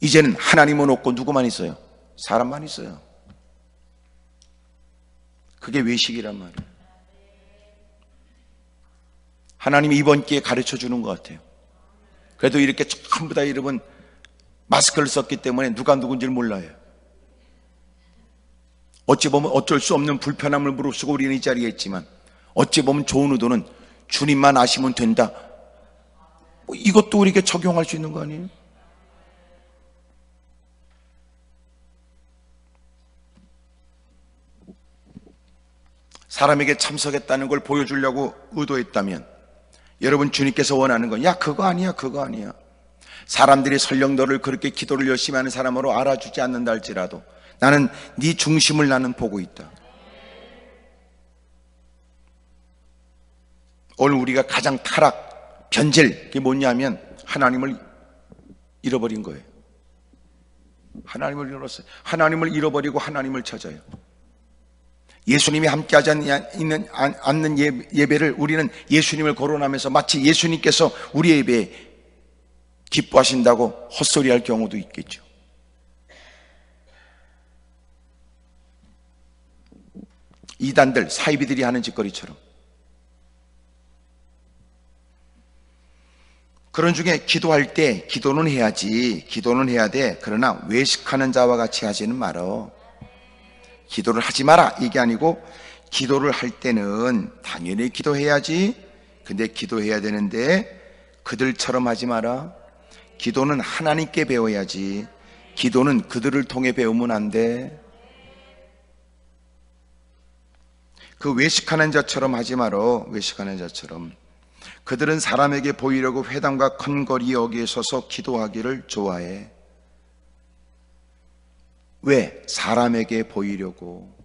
이제는 하나님은 없고 누구만 있어요? 사람만 있어요. 그게 외식이란 말이에요. 하나님이 이번 기회에 가르쳐 주는 것 같아요. 그래도 이렇게 전부 다 여러분 마스크를 썼기 때문에 누가 누군지를 몰라요. 어찌 보면 어쩔 수 없는 불편함을 무릅쓰고 우리는 이 자리에 있지만, 어찌 보면 좋은 의도는 주님만 아시면 된다, 뭐 이것도 우리에게 적용할 수 있는 거 아니에요? 사람에게 참석했다는 걸 보여주려고 의도했다면 여러분 주님께서 원하는 건 야 그거 아니야 그거 아니야. 사람들이 설령 너를 그렇게 기도를 열심히 하는 사람으로 알아주지 않는다 할지라도 나는 네 중심을 나는 보고 있다. 오늘 우리가 가장 타락, 변질, 그게 뭐냐면 하나님을 잃어버린 거예요. 하나님을 잃었어요. 하나님을 잃어버리고 하나님을 찾아요. 예수님이 함께하지 않는 예배를 우리는 예수님을 거론하면서 마치 예수님께서 우리의 예배에 기뻐하신다고 헛소리할 경우도 있겠죠. 이단들, 사이비들이 하는 짓거리처럼. 그런 중에 기도할 때 기도는 해야지, 기도는 해야 돼. 그러나 외식하는 자와 같이 하지는 말어. 기도를 하지 마라 이게 아니고, 기도를 할 때는 당연히 기도해야지. 근데 기도해야 되는데 그들처럼 하지 마라. 기도는 하나님께 배워야지. 기도는 그들을 통해 배우면 안 돼. 그 외식하는 자처럼 하지 말어. 외식하는 자처럼. 그들은 사람에게 보이려고 회당과 큰 거리 여기에 서서 기도하기를 좋아해. 왜? 사람에게 보이려고.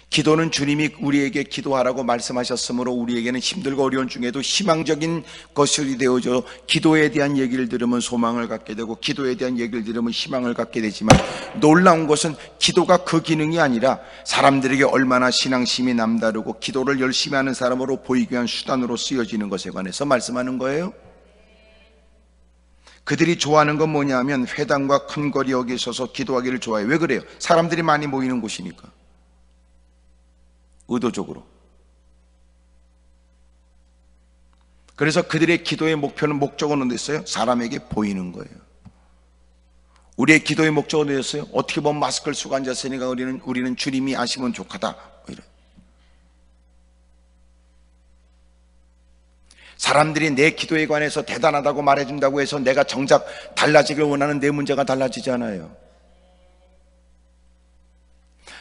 기도는 주님이 우리에게 기도하라고 말씀하셨으므로 우리에게는 힘들고 어려운 중에도 희망적인 것이 되어져 기도에 대한 얘기를 들으면 소망을 갖게 되고 기도에 대한 얘기를 들으면 희망을 갖게 되지만, 놀라운 것은 기도가 그 기능이 아니라 사람들에게 얼마나 신앙심이 남다르고 기도를 열심히 하는 사람으로 보이기 위한 수단으로 쓰여지는 것에 관해서 말씀하는 거예요. 그들이 좋아하는 건 뭐냐 하면 회당과 큰 거리 여기에 서서 기도하기를 좋아해. 왜 그래요? 사람들이 많이 모이는 곳이니까. 의도적으로. 그래서 그들의 기도의 목표는, 목적은 어디 있어요? 사람에게 보이는 거예요. 우리의 기도의 목적은 어디였어요? 어떻게 보면 마스크를 쓰고 앉았으니까 우리는 주님이 아시면 좋겠다, 이런. 사람들이 내 기도에 관해서 대단하다고 말해준다고 해서 내가 정작 달라지길 원하는 내 문제가 달라지지 않아요.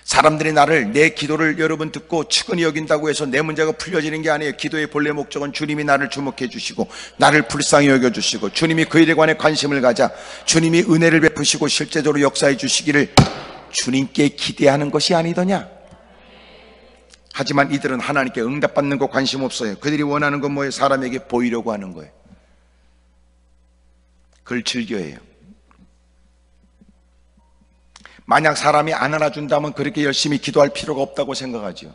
사람들이 내 기도를 여러분 듣고 측은히 여긴다고 해서 내 문제가 풀려지는 게 아니에요. 기도의 본래 목적은 주님이 나를 주목해 주시고 나를 불쌍히 여겨주시고 주님이 그 일에 관해 관심을 가자 주님이 은혜를 베푸시고 실제적으로 역사해 주시기를 주님께 기대하는 것이 아니더냐. 하지만 이들은 하나님께 응답받는 거 관심 없어요. 그들이 원하는 건 뭐예요? 사람에게 보이려고 하는 거예요. 그걸 즐겨해요. 만약 사람이 안 안아준다면 그렇게 열심히 기도할 필요가 없다고 생각하죠.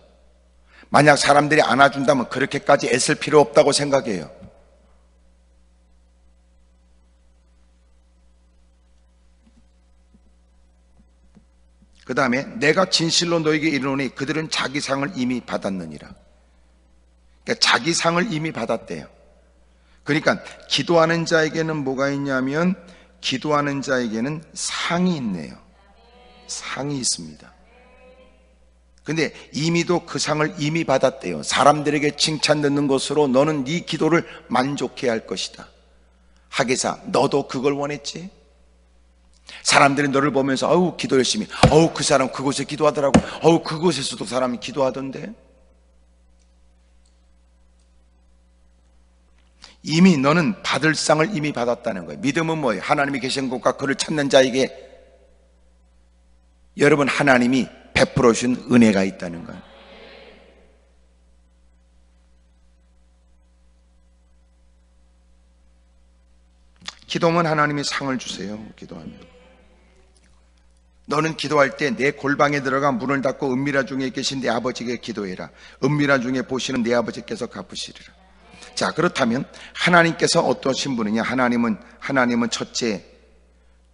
만약 사람들이 안아준다면 그렇게까지 애쓸 필요 없다고 생각해요. 그 다음에 내가 진실로 너에게 이르노니 그들은 자기 상을 이미 받았느니라. 그러니까 자기 상을 이미 받았대요. 그러니까 기도하는 자에게는 뭐가 있냐면 기도하는 자에게는 상이 있네요. 상이 있습니다. 근데 이미도 그 상을 이미 받았대요. 사람들에게 칭찬 듣는 것으로 너는 네 기도를 만족해야 할 것이다. 하기사 너도 그걸 원했지? 사람들이 너를 보면서 어우 기도 열심히, 어우 그 사람 그곳에 기도하더라고, 어우 그곳에서도 사람이 기도하던데. 이미 너는 받을 상을 이미 받았다는 거예요. 믿음은 뭐예요? 하나님이 계신 곳과 그를 찾는 자에게 여러분 하나님이 베풀어 주신 은혜가 있다는 거예요. 기도면 하나님이 상을 주세요. 기도하면 너는 기도할 때 내 골방에 들어가 문을 닫고 은밀한 중에 계신 내 아버지께 기도해라. 은밀한 중에 보시는 내 아버지께서 갚으시리라. 자, 그렇다면 하나님께서 어떠신 분이냐? 하나님은 첫째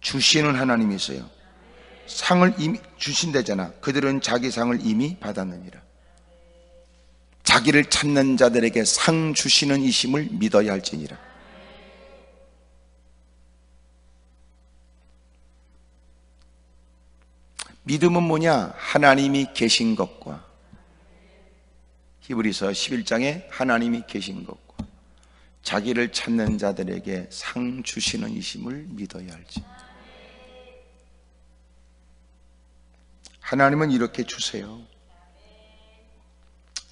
주시는 하나님이세요. 상을 이미 주신다잖아. 그들은 자기 상을 이미 받았느니라. 자기를 찾는 자들에게 상 주시는 이심을 믿어야 할지니라. 믿음은 뭐냐? 하나님이 계신 것과 히브리서 11장에 하나님이 계신 것과 자기를 찾는 자들에게 상 주시는 이심을 믿어야 할지. 하나님은 이렇게 주세요.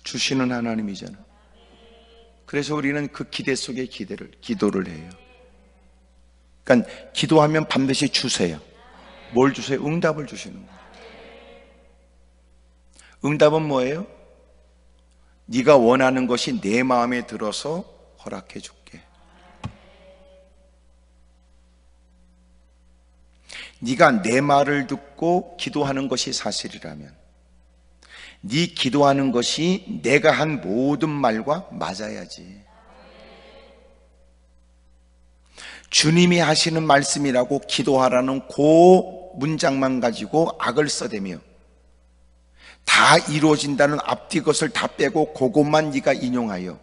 주시는 하나님이잖아. 그래서 우리는 그 기대 속에 기도를 해요. 그러니까 기도하면 반드시 주세요. 뭘 주세요? 응답을 주시는 거예요. 응답은 뭐예요? 네가 원하는 것이 내 마음에 들어서 허락해 줄게. 네가 내 말을 듣고 기도하는 것이 사실이라면 네 기도하는 것이 내가 한 모든 말과 맞아야지. 주님이 하시는 말씀이라고 기도하라는 그 문장만 가지고 악을 써대며 다 이루어진다는 앞뒤 것을 다 빼고 그것만 네가 인용하여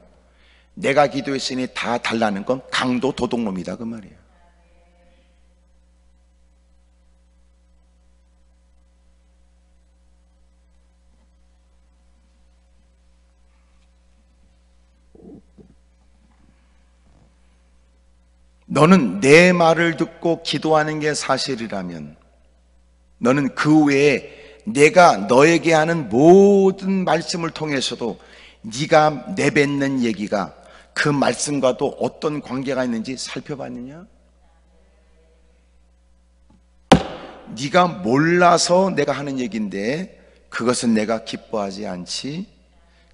내가 기도했으니 다 달라는 건 강도 도둑놈이다 그 말이에요. 너는 내 말을 듣고 기도하는 게 사실이라면 너는 그 외에 내가 너에게 하는 모든 말씀을 통해서도 네가 내뱉는 얘기가 그 말씀과도 어떤 관계가 있는지 살펴봤느냐? 네가 몰라서 내가 하는 얘기인데 그것은 내가 기뻐하지 않지.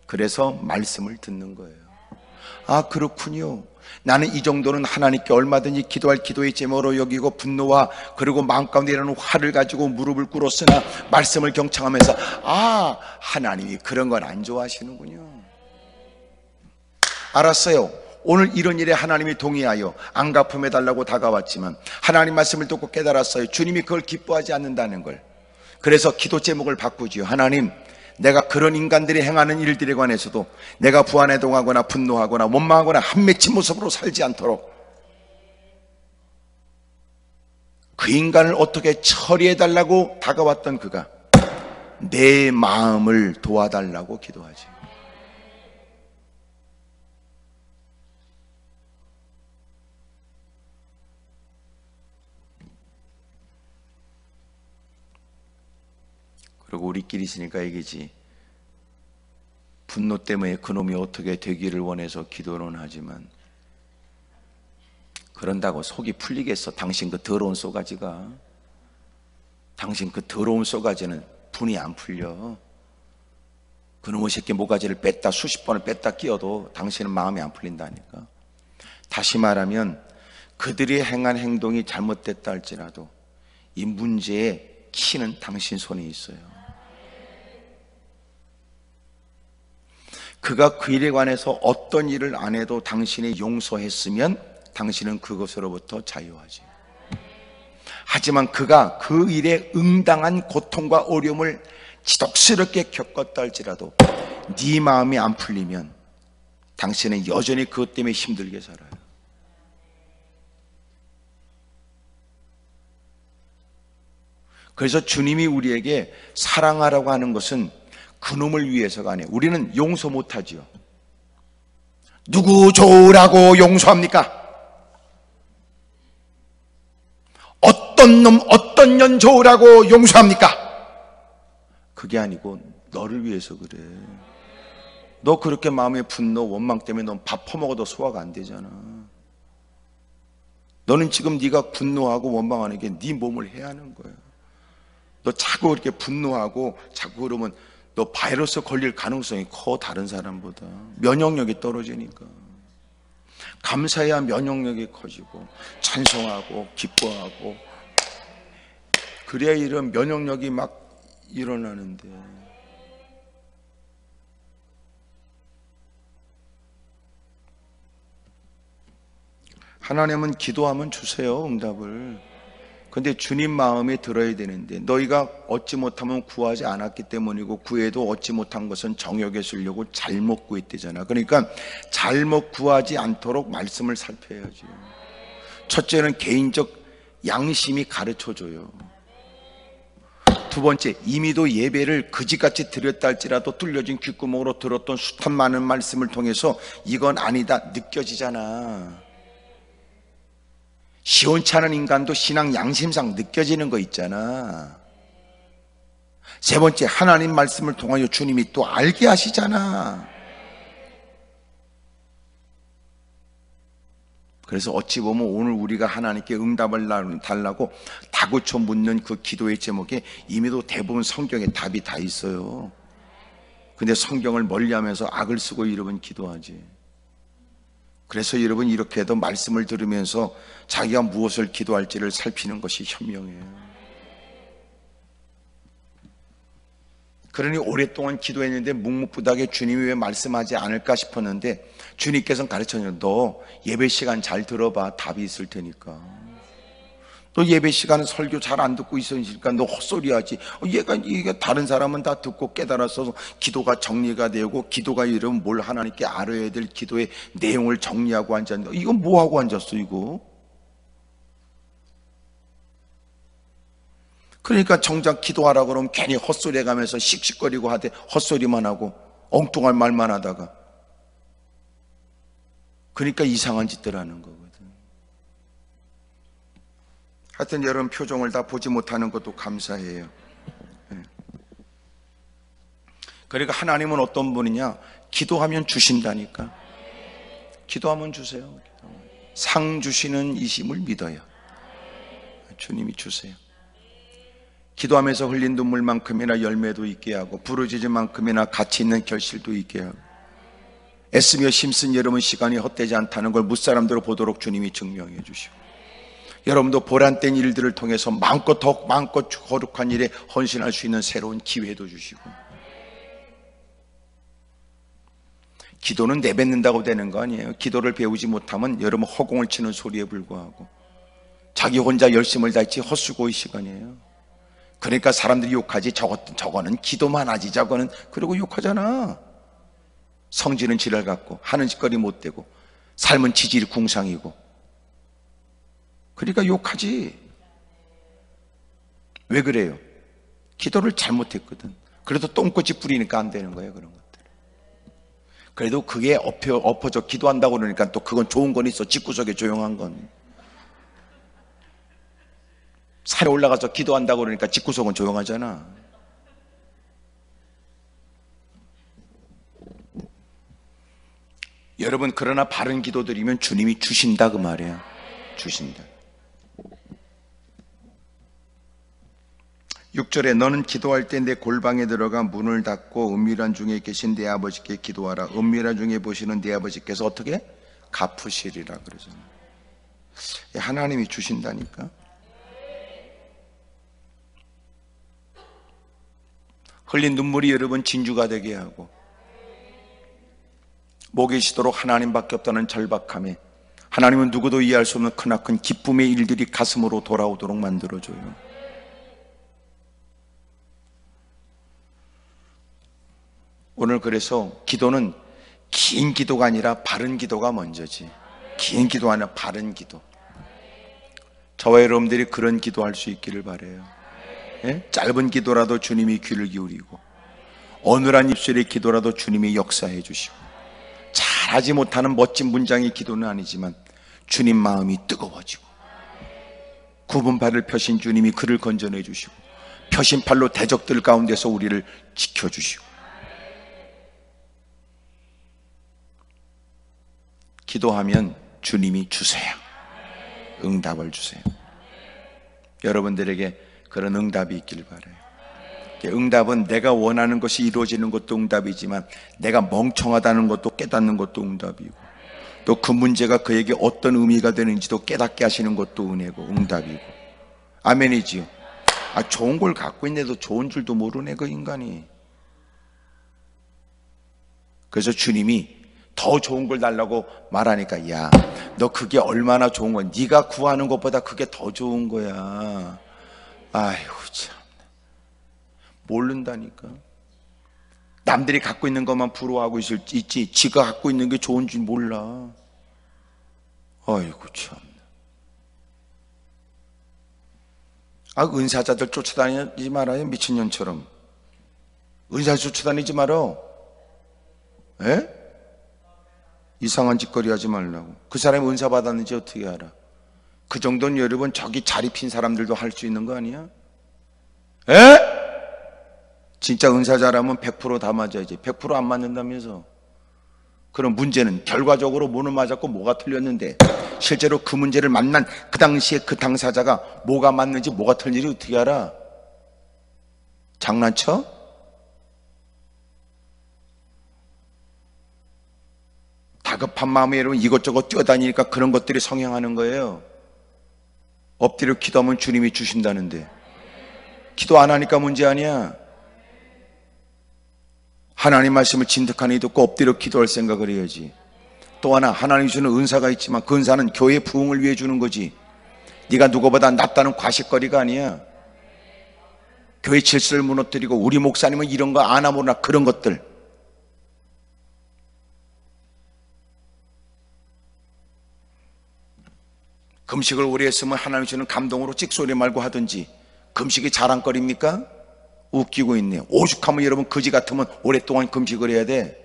그래서 말씀을 듣는 거예요. 아, 그렇군요. 나는 이 정도는 하나님께 얼마든지 기도할 기도의 제목으로 여기고 분노와 그리고 마음 가운데 일어나는 화를 가지고 무릎을 꿇었으나 말씀을 경청하면서 아, 하나님이 그런 건 안 좋아하시는군요. 알았어요. 오늘 이런 일에 하나님이 동의하여 안 갚음해달라고 다가왔지만 하나님 말씀을 듣고 깨달았어요. 주님이 그걸 기뻐하지 않는다는 걸. 그래서 기도 제목을 바꾸지요. 하나님, 내가 그런 인간들이 행하는 일들에 관해서도 내가 부안해동하거나 분노하거나 원망하거나 한 맺힌 모습으로 살지 않도록 그 인간을 어떻게 처리해달라고 다가왔던 그가 내 마음을 도와달라고 기도하지. 그리고 우리끼리 있으니까 얘기지. 분노 때문에 그놈이 어떻게 되기를 원해서 기도는 하지만 그런다고 속이 풀리겠어? 당신 그 더러운 쏘가지가. 당신 그 더러운 쏘가지는 분이 안 풀려. 그놈의 새끼 모가지를 뺐다 수십 번을 뺐다 끼어도 당신은 마음이 안 풀린다니까. 다시 말하면 그들이 행한 행동이 잘못됐다 할지라도 이 문제의 키는 당신 손에 있어요. 그가 그 일에 관해서 어떤 일을 안 해도 당신이 용서했으면 당신은 그것으로부터 자유하지. 하지만 그가 그 일에 응당한 고통과 어려움을 지독스럽게 겪었다 할지라도 네 마음이 안 풀리면 당신은 여전히 그것 때문에 힘들게 살아요. 그래서 주님이 우리에게 사랑하라고 하는 것은 그놈을 위해서가 아니에요. 우리는 용서 못하지요. 누구 좋으라고 용서합니까? 어떤 놈 어떤 년 좋으라고 용서합니까? 그게 아니고 너를 위해서 그래. 너 그렇게 마음의 분노 원망 때문에 넌 밥 퍼먹어도 소화가 안 되잖아. 너는 지금 네가 분노하고 원망하는 게 네 몸을 해하는 거야. 너 자꾸 그렇게 분노하고 자꾸 그러면 너 바이러스 걸릴 가능성이 커. 다른 사람보다 면역력이 떨어지니까. 감사해야 면역력이 커지고 찬송하고 기뻐하고 그래야 이런 면역력이 막 일어나는데, 하나님은 기도하면 주세요, 응답을. 근데 주님 마음에 들어야 되는데 너희가 얻지 못하면 구하지 않았기 때문이고 구해도 얻지 못한 것은 정욕에 쓰려고 잘못 구했대잖아. 그러니까 잘못 구하지 않도록 말씀을 살펴야지. 첫째는 개인적 양심이 가르쳐줘요. 두 번째, 이미도 예배를 그지같이 드렸다 할지라도 뚫려진 귓구멍으로 들었던 숱한 많은 말씀을 통해서 이건 아니다 느껴지잖아. 시원치 않은 인간도 신앙 양심상 느껴지는 거 있잖아. 세 번째, 하나님 말씀을 통하여 주님이 또 알게 하시잖아. 그래서 어찌 보면 오늘 우리가 하나님께 응답을 달라고 다구쳐 묻는 그 기도의 제목에 이미도 대부분 성경에 답이 다 있어요. 근데 성경을 멀리하면서 악을 쓰고 여러분 기도하지. 그래서 여러분 이렇게 해도 말씀을 들으면서 자기가 무엇을 기도할지를 살피는 것이 현명해요. 그러니 오랫동안 기도했는데 묵묵부답하게 주님이 왜 말씀하지 않을까 싶었는데 주님께서는 가르쳐줘요. 너 예배 시간 잘 들어봐. 답이 있을 테니까. 너 예배 시간은 설교 잘 안 듣고 있으니까 너 헛소리하지. 얘가 다른 사람은 다 듣고 깨달아서 기도가 정리가 되고 기도가 이러면 뭘 하나님께 알아야 될 기도의 내용을 정리하고 앉았는데 이건 뭐하고 앉았어 이거? 그러니까 정작 기도하라고 그러면 괜히 헛소리 해가면서 씩씩거리고 하되 헛소리만 하고 엉뚱한 말만 하다가 그러니까 이상한 짓들 하는 거거든. 하여튼 여러분 표정을 다 보지 못하는 것도 감사해요. 그러니까 하나님은 어떤 분이냐? 기도하면 주신다니까. 기도하면 주세요. 상 주시는 이심을 믿어요. 주님이 주세요. 기도하면서 흘린 눈물만큼이나 열매도 있게 하고 부르짖음만큼이나 가치 있는 결실도 있게 하고 애쓰며 힘쓴 여러분 시간이 헛되지 않다는 걸 뭇사람들로 보도록 주님이 증명해 주시고 여러분도 보란된 일들을 통해서 마음껏 더욱 마음껏 거룩한 일에 헌신할 수 있는 새로운 기회도 주시고. 기도는 내뱉는다고 되는 거 아니에요. 기도를 배우지 못하면 여러분 허공을 치는 소리에 불과하고 자기 혼자 열심을 다했지 헛수고의 시간이에요. 그러니까 사람들이 욕하지. 저거는 기도만 하지, 저거는. 그러고 욕하잖아. 성질은 지랄 같고 하는 짓거리 못되고 삶은 지질이 궁상이고. 그러니까 욕하지. 왜 그래요? 기도를 잘못했거든. 그래도 똥꼬치 뿌리니까 안 되는 거예요, 그런 것들. 그래도 그게 엎어져 기도한다고 그러니까 또 그건 좋은 건 있어. 집구석에 조용한 건. 산에 올라가서 기도한다고 그러니까 집구석은 조용하잖아. 여러분, 그러나 바른 기도 드리면 주님이 주신다 그 말이에요. 주신다. 6절에 너는 기도할 때 내 골방에 들어가 문을 닫고 은밀한 중에 계신 내 아버지께 기도하라. 은밀한 중에 보시는 내 아버지께서 어떻게? 갚으시리라 그러잖아요. 하나님이 주신다니까. 흘린 눈물이 여러분 진주가 되게 하고, 목에 쉬도록 하나님밖에 없다는 절박함에 하나님은 누구도 이해할 수 없는 크나큰 기쁨의 일들이 가슴으로 돌아오도록 만들어줘요. 오늘 그래서 기도는 긴 기도가 아니라 바른 기도가 먼저지. 긴 기도 아니라 바른 기도. 저와 여러분들이 그런 기도할 수 있기를 바라요. 예? 짧은 기도라도 주님이 귀를 기울이고, 어눌한 입술의 기도라도 주님이 역사해 주시고, 잘하지 못하는 멋진 문장의 기도는 아니지만 주님 마음이 뜨거워지고, 굽은 발을 펴신 주님이 그를 건져내 주시고, 펴신 팔로 대적들 가운데서 우리를 지켜주시고. 기도하면 주님이 주세요. 응답을 주세요. 여러분들에게 그런 응답이 있길 바라요. 응답은 내가 원하는 것이 이루어지는 것도 응답이지만 내가 멍청하다는 것도 깨닫는 것도 응답이고, 또 그 문제가 그에게 어떤 의미가 되는지도 깨닫게 하시는 것도 은혜고 응답이고. 아멘이지요. 좋은 걸 갖고 있는데도 좋은 줄도 모르네 그 인간이. 그래서 주님이 더 좋은 걸 달라고 말하니까, 야, 너 그게 얼마나 좋은 거야. 네가 구하는 것보다 그게 더 좋은 거야. 아이고 참, 모른다니까. 남들이 갖고 있는 것만 부러워하고 있지 지가 갖고 있는 게 좋은 줄 몰라. 아이고 참. 은사자들 쫓아다니지 말아요. 미친년처럼. 은사 쫓아다니지 말어. 에? 이상한 짓거리 하지 말라고. 그 사람이 은사 받았는지 어떻게 알아? 그 정도는 여러분 저기 자리 핀 사람들도 할 수 있는 거 아니야? 에? 진짜 은사 잘하면 100% 다 맞아야지. 100% 안 맞는다면서. 그럼 문제는 결과적으로 뭐는 맞았고 뭐가 틀렸는데, 실제로 그 문제를 만난 그 당시에 그 당사자가 뭐가 맞는지 뭐가 틀린지 어떻게 알아? 장난쳐? 다급한 마음에 여러분 이것저것 뛰어다니니까 그런 것들이 성행하는 거예요. 엎드려 기도하면 주님이 주신다는데 기도 안 하니까 문제 아니야. 하나님 말씀을 진득하니 듣고 엎드려 기도할 생각을 해야지. 또 하나, 하나님이 주는 은사가 있지만 그 은사는 교회 부흥을 위해 주는 거지, 네가 누구보다 낫다는 과식거리가 아니야. 교회 질서를 무너뜨리고 우리 목사님은 이런 거 아나 모르나 그런 것들. 금식을 오래 했으면 하나님 주는 감동으로 찍소리 말고 하든지. 금식이 자랑거리입니까? 웃기고 있네요. 오죽하면 여러분 거지 같으면 오랫동안 금식을 해야 돼.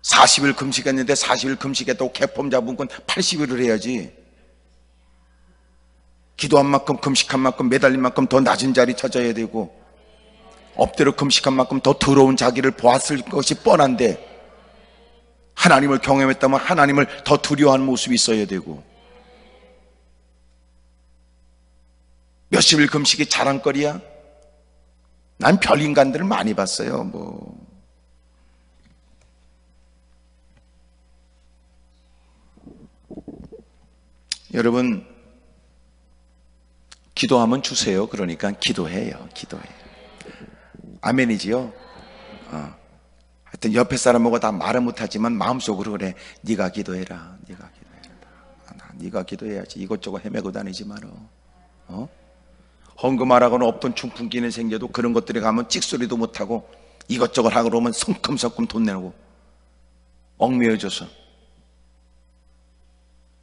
40일 금식했는데 40일 금식했다고 개폼 잡은 건 80일을 해야지. 기도한 만큼 금식한 만큼 매달린 만큼 더 낮은 자리 찾아야 되고, 엎드려 금식한 만큼 더 더러운 자기를 보았을 것이 뻔한데, 하나님을 경험했다면 하나님을 더 두려워하는 모습이 있어야 되고. 몇십일 금식이 자랑거리야? 난 별 인간들을 많이 봤어요. 여러분, 기도하면 주세요. 그러니까 기도해요. 아멘이지요? 하여튼 옆에 사람하고 다 말은 못하지만 마음속으로 그래. 네가 기도해라. 네가 기도해야지. 이것저것 헤매고 다니지 말어. 헌금하라고는 없던 중풍기는 생겨도 그런 것들이 가면 찍소리도 못하고 이것저것 하고 그러면 성큼성큼 돈 내고 얽매여져서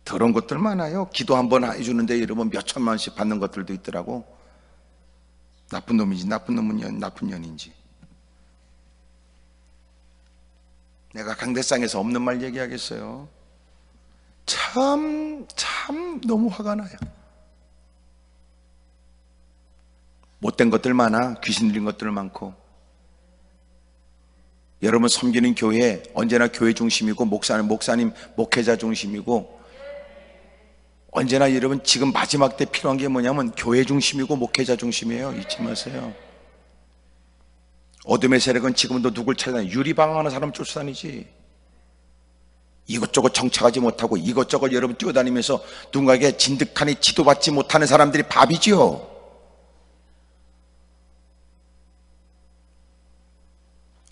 더러운 것들 많아요. 기도 한번 해주는데 여러분 몇 천만 원씩 받는 것들도 있더라고. 나쁜 놈인지 나쁜 놈은 나쁜 년인지. 내가 강대상에서 없는 말 얘기하겠어요. 참 너무 화가 나요. 못된 것들 많아. 귀신 들린 것들 많고. 여러분 섬기는 교회 언제나 교회 중심이고 목사님 목회자 중심이고, 언제나 여러분 지금 마지막 때 필요한 게 뭐냐면 교회 중심이고 목회자 중심이에요. 잊지 마세요. 어둠의 세력은 지금도 누굴 찾아다니? 유리방황하는 사람 쫓아다니지. 이것저것 정착하지 못하고 이것저것 여러분 뛰어다니면서 누군가에게 진득하니 지도받지 못하는 사람들이 밥이지요.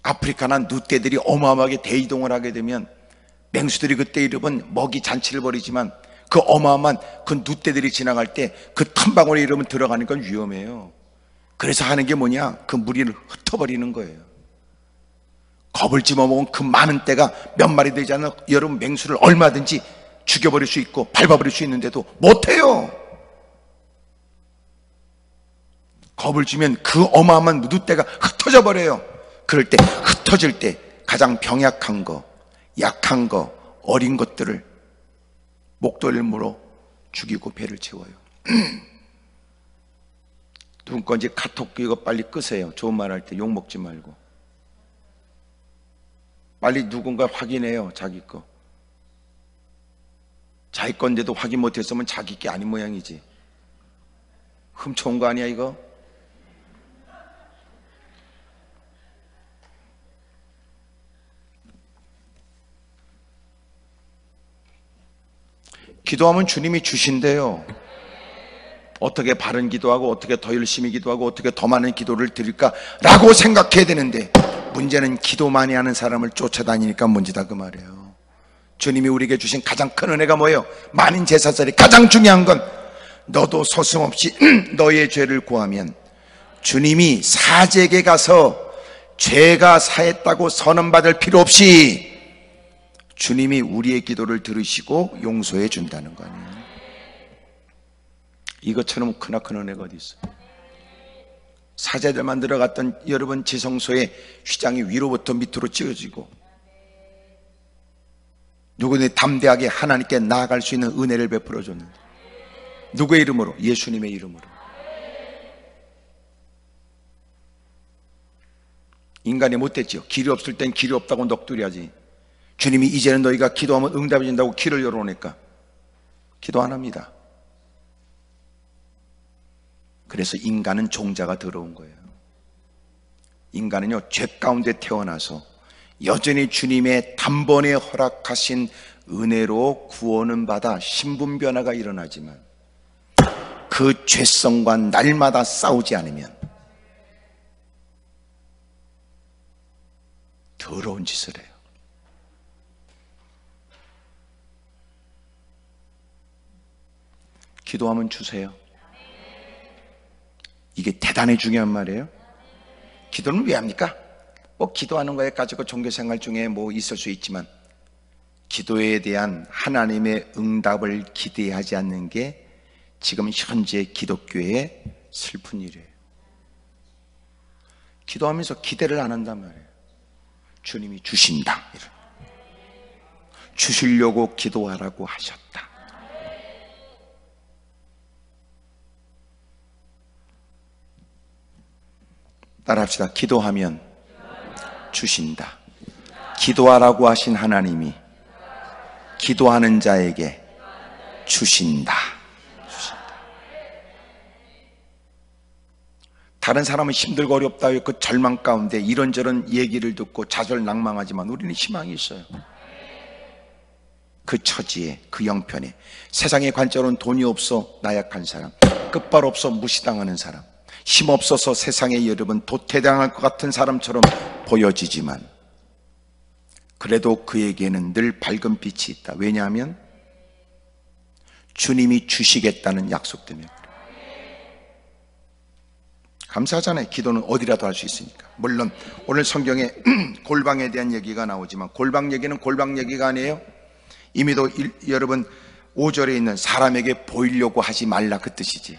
아프리카나 누떼들이 어마어마하게 대이동을 하게 되면 맹수들이 그때 여러분 먹이 잔치를 벌이지만 그 어마어마한 그 누떼들이 지나갈 때 그 탐방울에 여러분 들어가는 건 위험해요. 그래서 하는 게 뭐냐? 그 무리를 흩어버리는 거예요. 겁을 집어먹은 그 많은 떼가 몇 마리 되지 않는 여러분 맹수를 얼마든지 죽여버릴 수 있고 밟아버릴 수 있는데도 못해요. 겁을 주면 그 어마어마한 누떼가 흩어져 버려요. 그럴 때 흩어질 때 가장 병약한 거, 약한 거, 어린 것들을 목도리를 물어 죽이고 배를 채워요. 누군 건지 카톡 이거 빨리 끄세요. 좋은 말 할 때 욕 먹지 말고 빨리 누군가 확인해요. 자기 거. 자기 건데도 확인 못했으면 자기 게 아닌 모양이지. 훔쳐온 거 아니야 이거? 기도하면 주님이 주신대요. 어떻게 바른 기도하고 어떻게 더 열심히 기도하고 어떻게 더 많은 기도를 드릴까라고 생각해야 되는데, 문제는 기도 많이 하는 사람을 쫓아다니니까 문제다 그 말이에요. 주님이 우리에게 주신 가장 큰 은혜가 뭐예요? 만인 제사살이 가장 중요한 건 너도 서슴없이 너의 죄를 고하면 주님이 사제에게 가서 죄가 사했다고 선언받을 필요 없이 주님이 우리의 기도를 들으시고 용서해 준다는 거 아니에요. 이것처럼 크나큰 은혜가 어디 있어요? 사제들만 들어갔던 여러분 지성소의 휘장이 위로부터 밑으로 찢어지고 누구든지 담대하게 하나님께 나아갈 수 있는 은혜를 베풀어 줬는데, 누구의 이름으로? 예수님의 이름으로. 인간이 못됐죠. 길이 없을 땐 길이 없다고 넋두리하지. 주님이 이제는 너희가 기도하면 응답이 된다고 길을 열어놓으니까 기도 안 합니다. 그래서 인간은 종자가 더러운 거예요. 인간은요, 죄 가운데 태어나서 여전히 주님의 단번에 허락하신 은혜로 구원은 받아 신분 변화가 일어나지만 그 죄성과 날마다 싸우지 않으면 더러운 짓을 해요. 기도하면 주세요. 이게 대단히 중요한 말이에요. 기도는 왜 합니까? 뭐 기도하는 거에 가지고 종교생활 중에 뭐 있을 수 있지만 기도에 대한 하나님의 응답을 기대하지 않는 게 지금 현재 기독교의 슬픈 일이에요. 기도하면서 기대를 안 한단 말이에요. 주님이 주신다, 주시려고 기도하라고 하셨다. 따라합시다. 기도하면 주신다. 기도하라고 하신 하나님이 기도하는 자에게 주신다. 다른 사람은 힘들고 어렵다 그 절망 가운데 이런저런 얘기를 듣고 좌절낭망하지만 우리는 희망이 있어요. 그 처지에, 그 형편에, 세상의 관점으로는 돈이 없어 나약한 사람, 끝발 없어 무시당하는 사람, 힘없어서 세상에 여러분 도태당할 것 같은 사람처럼 보여지지만 그래도 그에게는 늘 밝은 빛이 있다. 왜냐하면 주님이 주시겠다는 약속 때문에 그래요. 감사하잖아요. 기도는 어디라도 할 수 있으니까. 물론 오늘 성경에 골방에 대한 얘기가 나오지만 골방 얘기는 골방 얘기가 아니에요. 이미도 여러분 5절에 있는 사람에게 보이려고 하지 말라 그 뜻이지.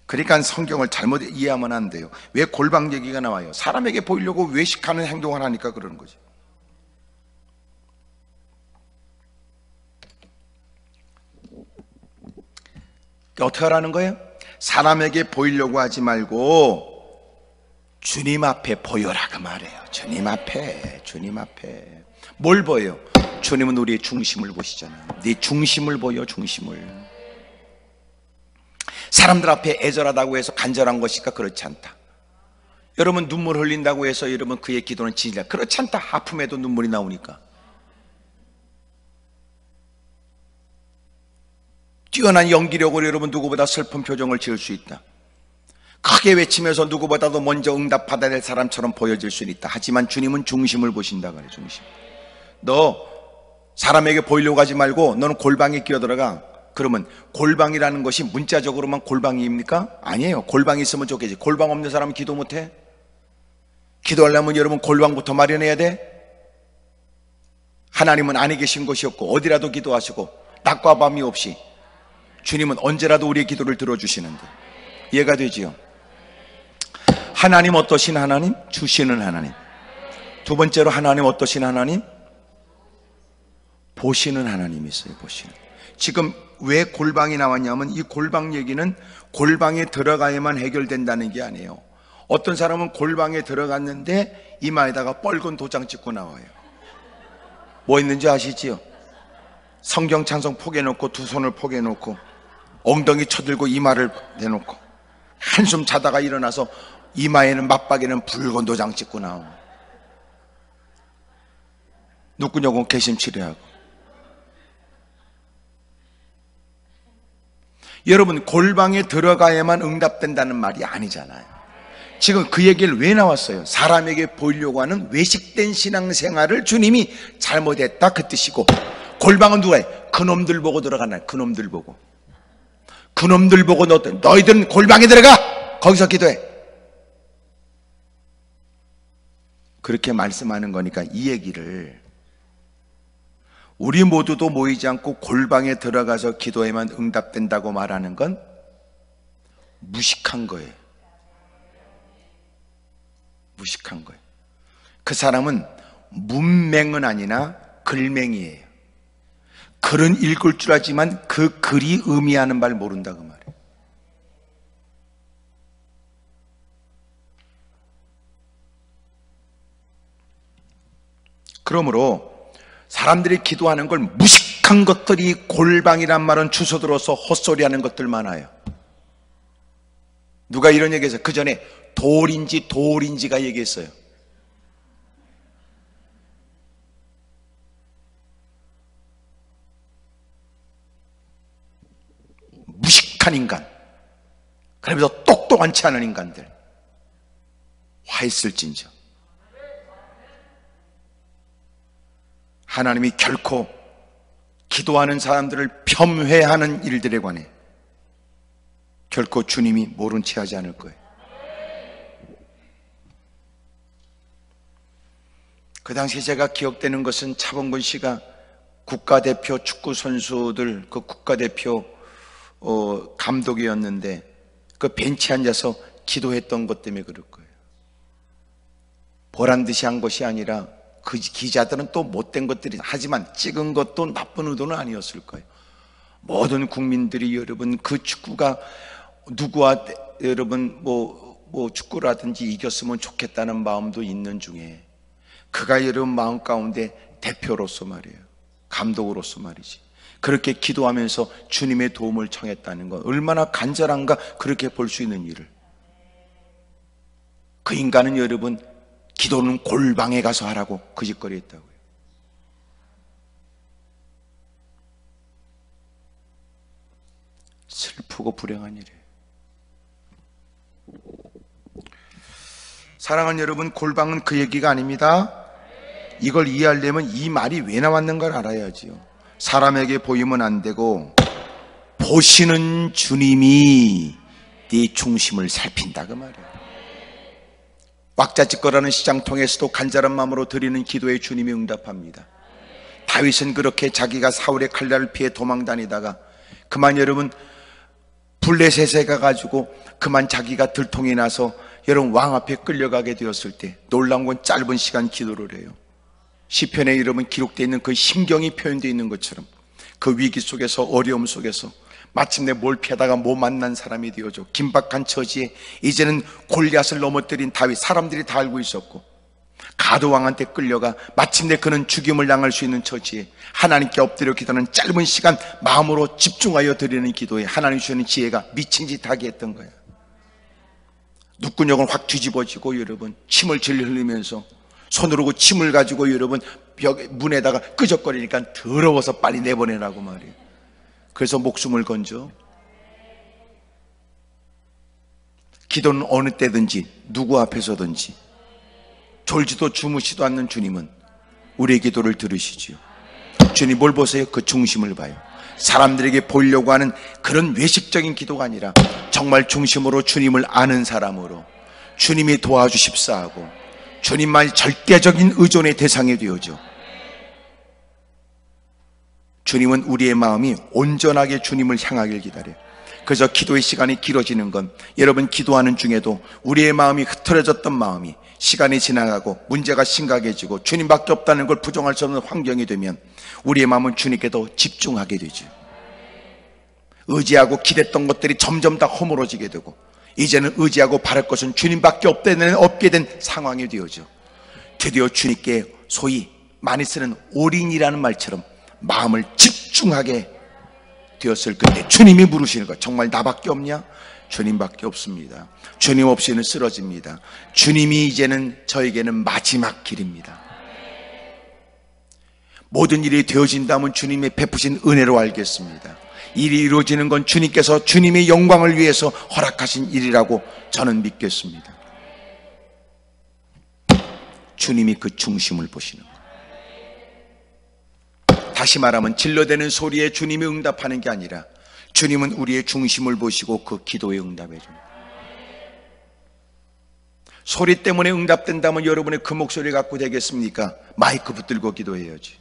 그러니까 성경을 잘못 이해하면 안 돼요. 왜 골방 얘기가 나와요? 사람에게 보이려고 외식하는 행동을 하니까 그러는 거지. 어떻게 하라는 거예요? 사람에게 보이려고 하지 말고 주님 앞에 보여라 그 말이에요. 주님 앞에, 주님 앞에. 뭘 보여요? 주님은 우리의 중심을 보시잖아요. 네 중심을 보여, 중심을. 사람들 앞에 애절하다고 해서 간절한 것이니까 그렇지 않다. 여러분 눈물 흘린다고 해서 여러분 그의 기도는 진리다. 그렇지 않다. 아픔에도 눈물이 나오니까. 뛰어난 연기력으로 여러분 누구보다 슬픈 표정을 지을 수 있다. 크게 외치면서 누구보다도 먼저 응답받아야 될 사람처럼 보여질 수 있다. 하지만 주님은 중심을 보신다 그래. 중심. 너 사람에게 보이려고 하지 말고 너는 골방에 끼어들어가. 그러면 골방이라는 것이 문자적으로만 골방입니까? 아니에요. 골방이 있으면 좋겠지. 골방 없는 사람은 기도 못해? 기도하려면 여러분 골방부터 마련해야 돼? 하나님은 안에 계신 것이 없고 어디라도 기도하시고 낮과 밤이 없이 주님은 언제라도 우리의 기도를 들어주시는데 이해가 되지요? 하나님 어떠신 하나님? 주시는 하나님. 두 번째로 하나님 어떠신 하나님? 보시는 하나님이 있어요. 보시는. 지금 왜 골방이 나왔냐면 이 골방 얘기는 골방에 들어가야만 해결된다는 게 아니에요. 어떤 사람은 골방에 들어갔는데 이마에다가 뻘건 도장 찍고 나와요. 뭐 있는지 아시지요? 성경 찬송 포개놓고 두 손을 포개놓고 엉덩이 쳐들고 이마를 대놓고 한숨 자다가 일어나서 이마에는 맞박에는 붉은 도장 찍고 나오고 누구냐고 개심치레하고. 여러분 골방에 들어가야만 응답된다는 말이 아니잖아요. 지금 그 얘기를 왜 나왔어요? 사람에게 보이려고 하는 외식된 신앙생활을 주님이 잘못했다 그 뜻이고, 골방은 누가 해? 그놈들 보고 들어가나. 그놈들 보고. 그놈들 보고 너희들은 골방에 들어가! 거기서 기도해. 그렇게 말씀하는 거니까 이 얘기를 우리 모두도 모이지 않고 골방에 들어가서 기도해만 응답된다고 말하는 건 무식한 거예요. 무식한 거예요. 그 사람은 문맹은 아니나 글맹이에요. 글은 읽을 줄 알지만 그 글이 의미하는 바를 모른다 그 말이에요. 그러므로 사람들이 기도하는 걸 무식한 것들이 골방이란 말은 주워 들어서 헛소리하는 것들 많아요. 누가 이런 얘기해서 그 전에 돌인지가 얘기했어요. 무식한 인간, 그러면서 똑똑한치 않은 인간들 화 있을진저. 하나님이 결코 기도하는 사람들을 폄훼하는 일들에 관해 결코 주님이 모른 채 하지 않을 거예요. 그 당시 제가 기억되는 것은 차범근 씨가 국가대표 축구 선수들 그 국가대표 감독이었는데 그 벤치에 앉아서 기도했던 것 때문에 그럴 거예요. 보란 듯이 한 것이 아니라 그 기자들은 또 못된 것들이, 하지만 찍은 것도 나쁜 의도는 아니었을 거예요. 모든 국민들이 여러분 그 축구가 누구와 여러분 뭐 축구라든지 이겼으면 좋겠다는 마음도 있는 중에 그가 여러분 마음 가운데 대표로서 말이에요. 감독으로서 말이지. 그렇게 기도하면서 주님의 도움을 청했다는 건 얼마나 간절한가 그렇게 볼 수 있는 일을. 그 인간은 여러분 기도는 골방에 가서 하라고 그 짓거리 했다고요. 슬프고 불행한 일이에요. 사랑하는 여러분, 골방은 그 얘기가 아닙니다. 이걸 이해하려면 이 말이 왜 나왔는가를 알아야지요. 사람에게 보이면 안 되고 보시는 주님이 네 중심을 살핀다 그 말이야. 왁자지껄하는 시장통에서도 간절한 마음으로 드리는 기도에 주님이 응답합니다. 다윗은 그렇게 자기가 사울의 칼날을 피해 도망다니다가 그만 여러분 블레셋에 가가지고 그만 자기가 들통이 나서 여러분 왕 앞에 끌려가게 되었을 때 놀라운 건 짧은 시간 기도를 해요. 시편에 여러분 기록되어 있는 그 심경이 표현되어 있는 것처럼 그 위기 속에서 어려움 속에서 마침내 뭘 피하다가 못 만난 사람이 되어져 긴박한 처지에 이제는 골리앗을 넘어뜨린 다윗, 사람들이 다 알고 있었고 가드왕한테 끌려가 마침내 그는 죽임을 당할 수 있는 처지에 하나님께 엎드려 기도하는 짧은 시간 마음으로 집중하여 드리는 기도에 하나님 주시는 지혜가 미친 짓 하게 했던 거야. 눈구녕을 확 뒤집어지고 여러분 침을 질질 흘리면서 손으로 침을 가지고 여러분 문에다가 끄적거리니까 더러워서 빨리 내보내라고 말이에요. 그래서 목숨을 건져. 기도는 어느 때든지 누구 앞에서든지 졸지도 주무시도 않는 주님은 우리의 기도를 들으시지요. 주님 뭘 보세요? 그 중심을 봐요. 사람들에게 보이려고 하는 그런 외식적인 기도가 아니라 정말 중심으로 주님을 아는 사람으로 주님이 도와주십사 하고 주님만이 절대적인 의존의 대상이 되어져. 주님은 우리의 마음이 온전하게 주님을 향하길 기다려요. 그래서 기도의 시간이 길어지는 건 여러분 기도하는 중에도 우리의 마음이 흐트러졌던 마음이 시간이 지나가고 문제가 심각해지고 주님밖에 없다는 걸 부정할 수 없는 환경이 되면 우리의 마음은 주님께 더 집중하게 되죠. 의지하고 기댔던 것들이 점점 다 허물어지게 되고 이제는 의지하고 바랄 것은 주님밖에 없게 된 상황이 되어져. 드디어 주님께 소위 많이 쓰는 올인이라는 말처럼 마음을 집중하게 되었을 그때 주님이 물으시는 것, 정말 나밖에 없냐? 주님밖에 없습니다. 주님 없이는 쓰러집니다. 주님이 이제는 저에게는 마지막 길입니다. 모든 일이 되어진다면 주님의 베푸신 은혜로 알겠습니다. 일이 이루어지는 건 주님께서 주님의 영광을 위해서 허락하신 일이라고 저는 믿겠습니다. 주님이 그 중심을 보시는 것. 다시 말하면 질러대는 소리에 주님이 응답하는 게 아니라 주님은 우리의 중심을 보시고 그 기도에 응답해 줍니다. 소리 때문에 응답된다면 여러분의 그 목소리 갖고 되겠습니까? 마이크 붙들고 기도해야지.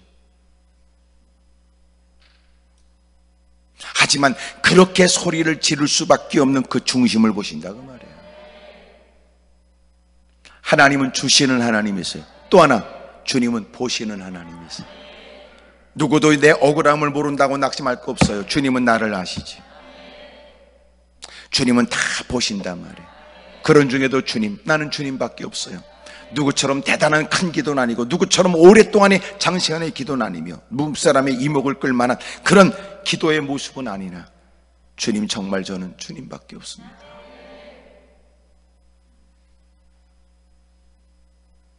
하지만 그렇게 소리를 지를 수밖에 없는 그 중심을 보신다고 말이에요. 하나님은 주시는 하나님이세요. 또 하나 주님은 보시는 하나님이세요. 누구도 내 억울함을 모른다고 낙심할 거 없어요. 주님은 나를 아시지. 주님은 다 보신단 말이에요. 그런 중에도 주님, 나는 주님밖에 없어요. 누구처럼 대단한 큰 기도는 아니고 누구처럼 오랫동안의 장시간의 기도는 아니며 무사람의 이목을 끌만한 그런 기도의 모습은 아니나 주님 정말 저는 주님밖에 없습니다.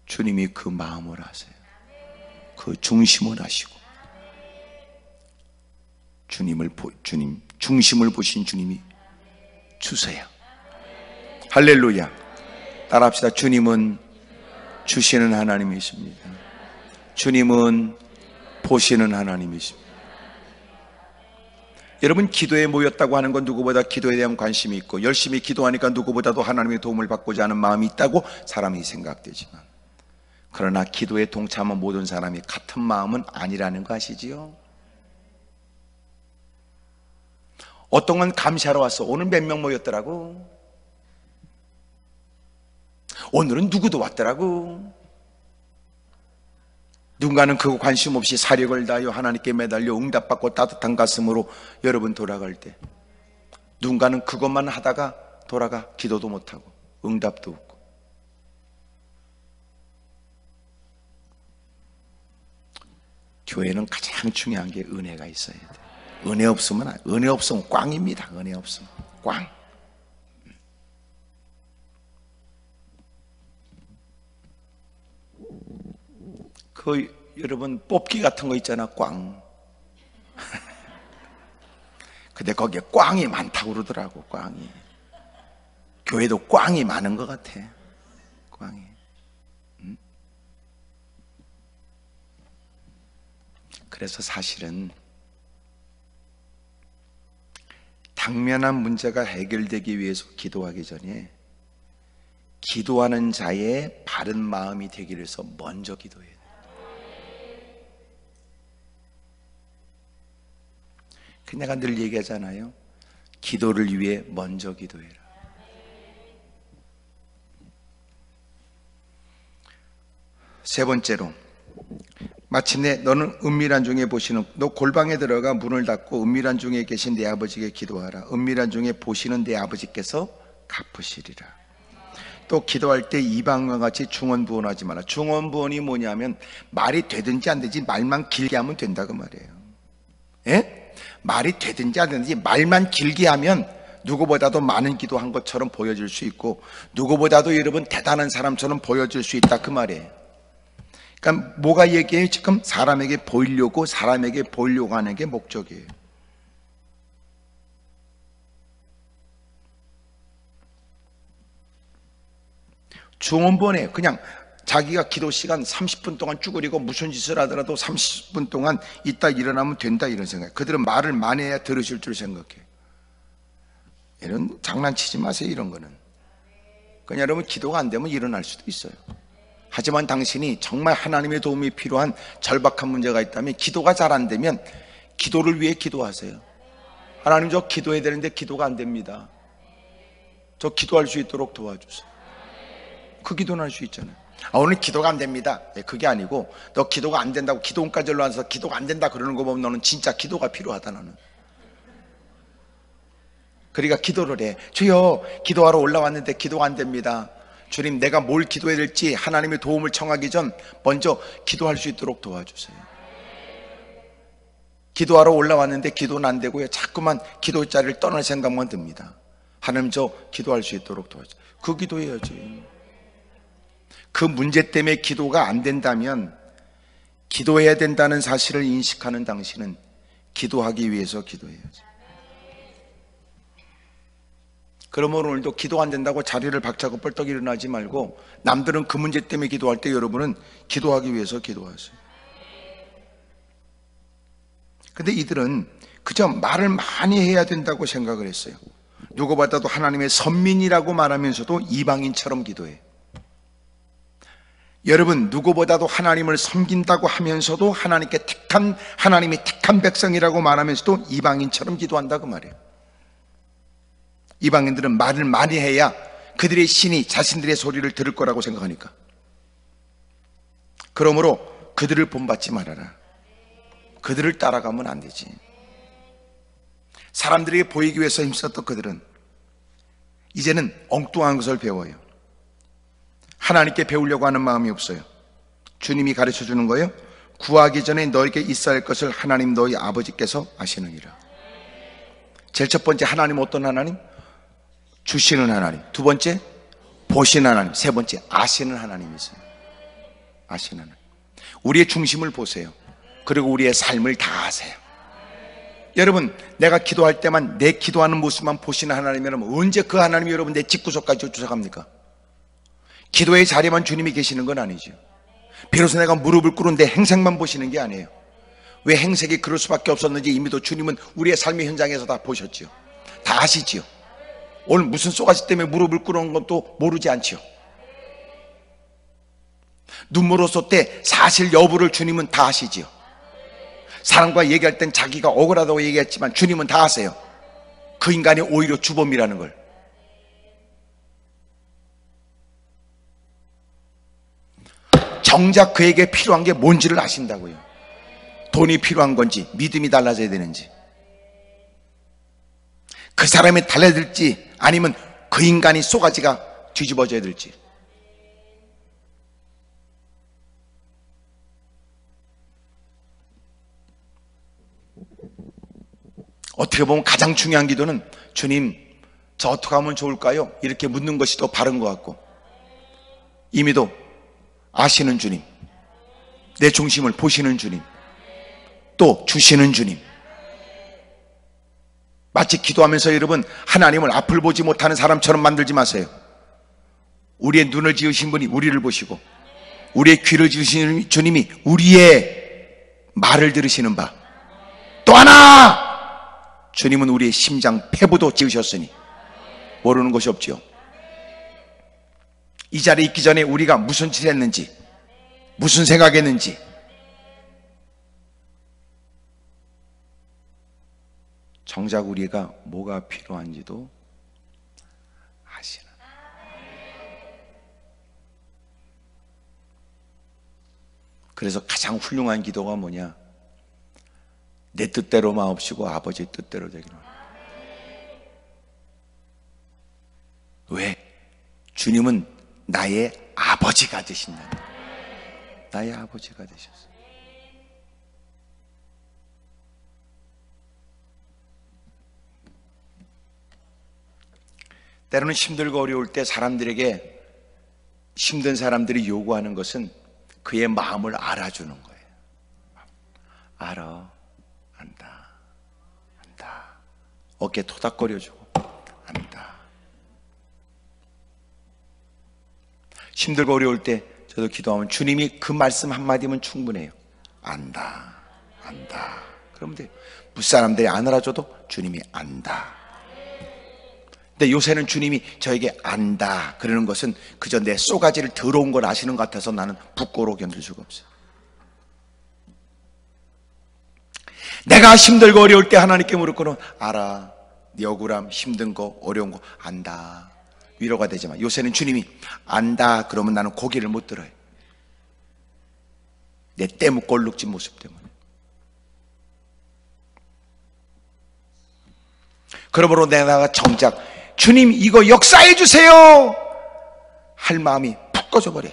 주님이 그 마음을 아세요. 그 중심을 아시고 주님 중심을 보신 주님이 주세요. 할렐루야. 따라합시다. 주님은 주시는 하나님이십니다. 주님은 보시는 하나님이십니다. 여러분 기도에 모였다고 하는 건 누구보다 기도에 대한 관심이 있고 열심히 기도하니까 누구보다도 하나님의 도움을 받고자 하는 마음이 있다고 사람이 생각되지만 그러나 기도에 동참한 모든 사람이 같은 마음은 아니라는 거 아시지요? 어떤 건 감시하러 왔어. 오늘 몇 명 모였더라고. 오늘은 누구도 왔더라고. 누군가는 그거 관심 없이 사력을 다하여 하나님께 매달려 응답받고 따뜻한 가슴으로 여러분 돌아갈 때 누군가는 그것만 하다가 돌아가 기도도 못하고 응답도 없고. 교회는 가장 중요한 게 은혜가 있어야 돼. 은혜 없으면 꽝입니다. 은혜 없으면 꽝. 그 여러분 뽑기 같은 거 있잖아. 꽝. 근데 거기에 꽝이 많다고 그러더라고. 꽝이. 교회도 꽝이 많은 것 같아. 꽝이. 그래서 사실은 당면한 문제가 해결되기 위해서 기도하기 전에 기도하는 자의 바른 마음이 되기 위해서 먼저 기도해야 돼요. 내가 늘 얘기하잖아요. 기도를 위해 먼저 기도해라. 세 번째로, 마침내 너는 은밀한 중에 보시는, 너 골방에 들어가 문을 닫고 은밀한 중에 계신 내 아버지께 기도하라. 은밀한 중에 보시는 내 아버지께서 갚으시리라. 또 기도할 때 이방과 같이 중언부언하지 마라. 중언부언이 뭐냐면 말이 되든지 안 되든지 말만 길게 하면 된다 그 말이에요. 예? 말이 되든지 안 되든지 말만 길게 하면 누구보다도 많은 기도한 것처럼 보여질 수 있고 누구보다도 여러분 대단한 사람처럼 보여질 수 있다 그 말이에요. 그러니까 뭐가 얘기해요? 지금 사람에게 보이려고 하는 게 목적이에요. 중언부언에 그냥 자기가 기도 시간 30분 동안 쭈그리고 무슨 짓을 하더라도 30분 동안 있다 일어나면 된다 이런 생각. 그들은 말을 많이 해야 들으실 줄 생각해. 이런 장난치지 마세요. 이런 거는 그냥 여러분 기도가 안 되면 일어날 수도 있어요. 하지만 당신이 정말 하나님의 도움이 필요한 절박한 문제가 있다면 기도가 잘 안 되면 기도를 위해 기도하세요. 하나님 저 기도해야 되는데 기도가 안 됩니다. 저 기도할 수 있도록 도와주세요. 그 기도는 할 수 있잖아요. 오늘 기도가 안 됩니다. 그게 아니고 너 기도가 안 된다고 기도원까지 올라와서 기도가 안 된다 그러는 거 보면 너는 진짜 기도가 필요하다. 너는 그러니까 기도를 해. 주여 기도하러 올라왔는데 기도가 안 됩니다. 주님 내가 뭘 기도해야 될지 하나님의 도움을 청하기 전 먼저 기도할 수 있도록 도와주세요. 기도하러 올라왔는데 기도는 안 되고요 자꾸만 기도 자리를 떠날 생각만 듭니다. 하나님 저 기도할 수 있도록 도와주세요. 그 기도해야지. 그 문제 때문에 기도가 안 된다면 기도해야 된다는 사실을 인식하는 당신은 기도하기 위해서 기도해야지. 그러면 오늘도 기도 안 된다고 자리를 박차고 뻘떡 일어나지 말고 남들은 그 문제 때문에 기도할 때 여러분은 기도하기 위해서 기도하세요. 근데 이들은 그저 말을 많이 해야 된다고 생각을 했어요. 누구보다도 하나님의 선민이라고 말하면서도 이방인처럼 기도해. 여러분 누구보다도 하나님을 섬긴다고 하면서도 하나님의 택한 백성이라고 말하면서도 이방인처럼 기도한다 그 말이에요. 이방인들은 말을 많이 해야 그들의 신이 자신들의 소리를 들을 거라고 생각하니까. 그러므로 그들을 본받지 말아라. 그들을 따라가면 안 되지. 사람들에게 보이기 위해서 힘썼던 그들은 이제는 엉뚱한 것을 배워요. 하나님께 배우려고 하는 마음이 없어요. 주님이 가르쳐 주는 거예요. 구하기 전에 너에게 있어야 할 것을 하나님 너희 아버지께서 아시느니라. 제일 첫 번째 하나님 어떤 하나님? 주시는 하나님. 두 번째 보시는 하나님. 세 번째 아시는 하나님이세요. 아시는 하나님. 우리의 중심을 보세요. 그리고 우리의 삶을 다 아세요. 여러분 내가 기도할 때만 내 기도하는 모습만 보시는 하나님이라면 언제 그 하나님이 여러분 내 집구석까지 쫓아갑니까? 기도의 자리만 주님이 계시는 건 아니죠. 비로소 내가 무릎을 꿇은데 행색만 보시는 게 아니에요. 왜 행색이 그럴 수밖에 없었는지 이미도 주님은 우리의 삶의 현장에서 다 보셨지요. 다 아시지요. 오늘 무슨 쏘가지 때문에 무릎을 꿇은 것도 모르지 않지요. 눈물로 쏟때 사실 여부를 주님은 다 아시지요. 사람과 얘기할 땐 자기가 억울하다고 얘기했지만 주님은 다 아세요. 그 인간이 오히려 주범이라는 걸. 정작 그에게 필요한 게 뭔지를 아신다고요. 돈이 필요한 건지 믿음이 달라져야 되는지 그 사람이 달라야 될지 아니면 그 인간이 쏘가지가 뒤집어져야 될지. 어떻게 보면 가장 중요한 기도는 주님 저 어떻게 하면 좋을까요? 이렇게 묻는 것이 더 바른 것 같고 이미도 아시는 주님, 내 중심을 보시는 주님, 또 주시는 주님. 마치 기도하면서 여러분 하나님을 앞을 보지 못하는 사람처럼 만들지 마세요. 우리의 눈을 지으신 분이 우리를 보시고 우리의 귀를 지으신 주님이 우리의 말을 들으시는 바. 또 하나 주님은 우리의 심장 폐부도 지으셨으니 모르는 것이 없지요. 이 자리에 있기 전에 우리가 무슨 짓을 했는지, 무슨 생각했는지, 정작 우리가 뭐가 필요한지도 아시는. 그래서 가장 훌륭한 기도가 뭐냐? 내 뜻대로 마옵시고 아버지 뜻대로 되기를. 왜? 주님은 나의 아버지가 되신다. 나의 아버지가 되셨어요. 때로는 힘들고 어려울 때 사람들에게, 힘든 사람들이 요구하는 것은 그의 마음을 알아주는 거예요. 알아, 안다, 안다. 어깨 토닥거려주고 안다. 힘들고 어려울 때 저도 기도하면 주님이 그 말씀 한마디면 충분해요. 안다, 안다. 그러면 돼요. 무사람들이 안 알아줘도 주님이 안다. 근데 요새는 주님이 저에게 안다 그러는 것은 그저 내 쏘가지를 더러운 걸 아시는 것 같아서 나는 부끄러워 견딜 수가 없어요. 내가 힘들고 어려울 때 하나님께 물었거든. 알아. 네 억울함, 힘든 거, 어려운 거 안다. 위로가 되지만 요새는 주님이 안다 그러면 나는 고개를 못 들어요. 내 떼묻고 얼룩진 모습 때문에. 그러므로 내가 정작 주님 이거 역사해 주세요 할 마음이 푹 꺼져버려요.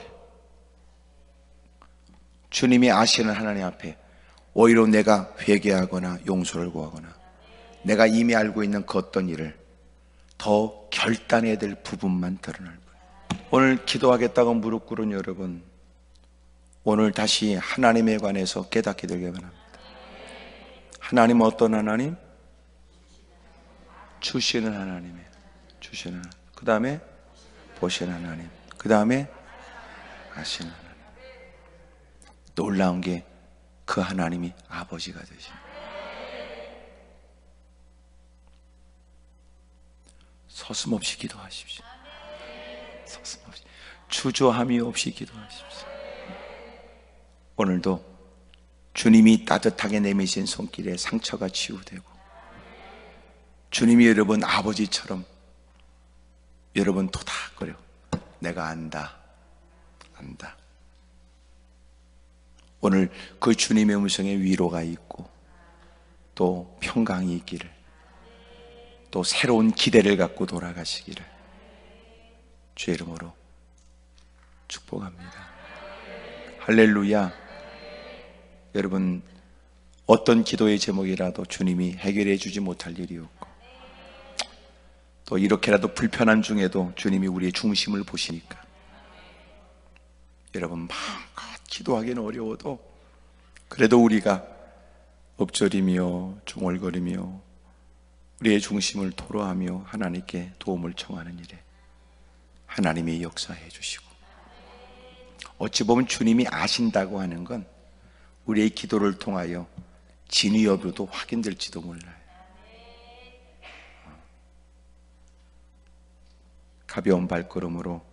주님이 아시는 하나님 앞에 오히려 내가 회개하거나 용서를 구하거나 내가 이미 알고 있는 그 어떤 일을 더 결단해야 될 부분만 드러날 뿐. 오늘 기도하겠다고 무릎 꿇은 여러분, 오늘 다시 하나님에 관해서 깨닫게 되길 바랍니다. 하나님은 어떤 하나님? 주시는 하나님이에요. 주시는 하나님. 그 다음에 보시는 하나님. 그 다음에 아시는 하나님. 놀라운 게 그 하나님이 아버지가 되십니다. 서슴없이 기도하십시오. 서슴없이, 주저함이 없이 기도하십시오. 오늘도 주님이 따뜻하게 내미신 손길에 상처가 치유되고, 주님이 여러분 아버지처럼 여러분 토닥거려 내가 안다, 안다. 오늘 그 주님의 음성에 위로가 있고 또 평강이 있기를, 또 새로운 기대를 갖고 돌아가시기를 주의 이름으로 축복합니다. 할렐루야. 여러분, 어떤 기도의 제목이라도 주님이 해결해 주지 못할 일이 없고, 또 이렇게라도 불편한 중에도 주님이 우리의 중심을 보시니까 여러분 마음껏 기도하기는 어려워도 그래도 우리가 엎드리며 중얼거리며 우리의 중심을 토로하며 하나님께 도움을 청하는 일에 하나님이 역사해 주시고, 어찌 보면 주님이 아신다고 하는 건 우리의 기도를 통하여 진위 여부도 확인될지도 몰라요. 가벼운 발걸음으로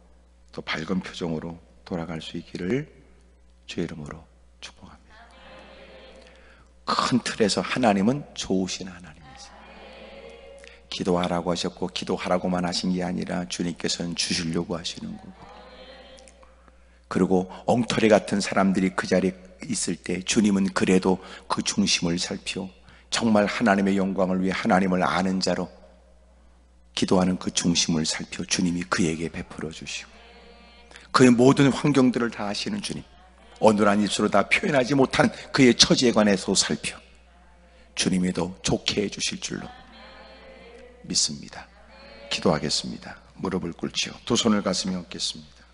또 밝은 표정으로 돌아갈 수 있기를 주의 이름으로 축복합니다. 큰 틀에서 하나님은 좋으신 하나님이세요. 기도하라고 하셨고 기도하라고만 하신 게 아니라 주님께서는 주시려고 하시는 거고, 그리고 엉터리 같은 사람들이 그 자리에 있을 때 주님은 그래도 그 중심을 살피어 정말 하나님의 영광을 위해 하나님을 아는 자로 기도하는 그 중심을 살펴 주님이 그에게 베풀어 주시고, 그의 모든 환경들을 다 아시는 주님, 어눌한 입술로 다 표현하지 못한 그의 처지에 관해서 살펴 주님이 더 좋게 해주실 줄로 믿습니다. 기도하겠습니다. 무릎을 꿇지요. 두 손을 가슴에 얹겠습니다.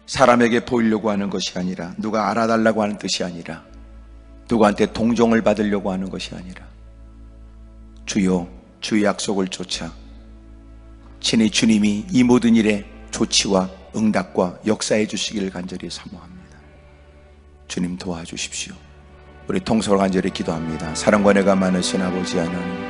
사람에게 보이려고 하는 것이 아니라, 누가 알아달라고 하는 뜻이 아니라, 누구한테 동정을 받으려고 하는 것이 아니라, 주여 주의 약속을 쫓아 친히 주님이 이 모든 일에 조치와 응답과 역사해 주시기를 간절히 사모합니다. 주님 도와주십시오. 우리 통솔 간절히 기도합니다. 사랑과 은혜가 많으신 아버지 하나님,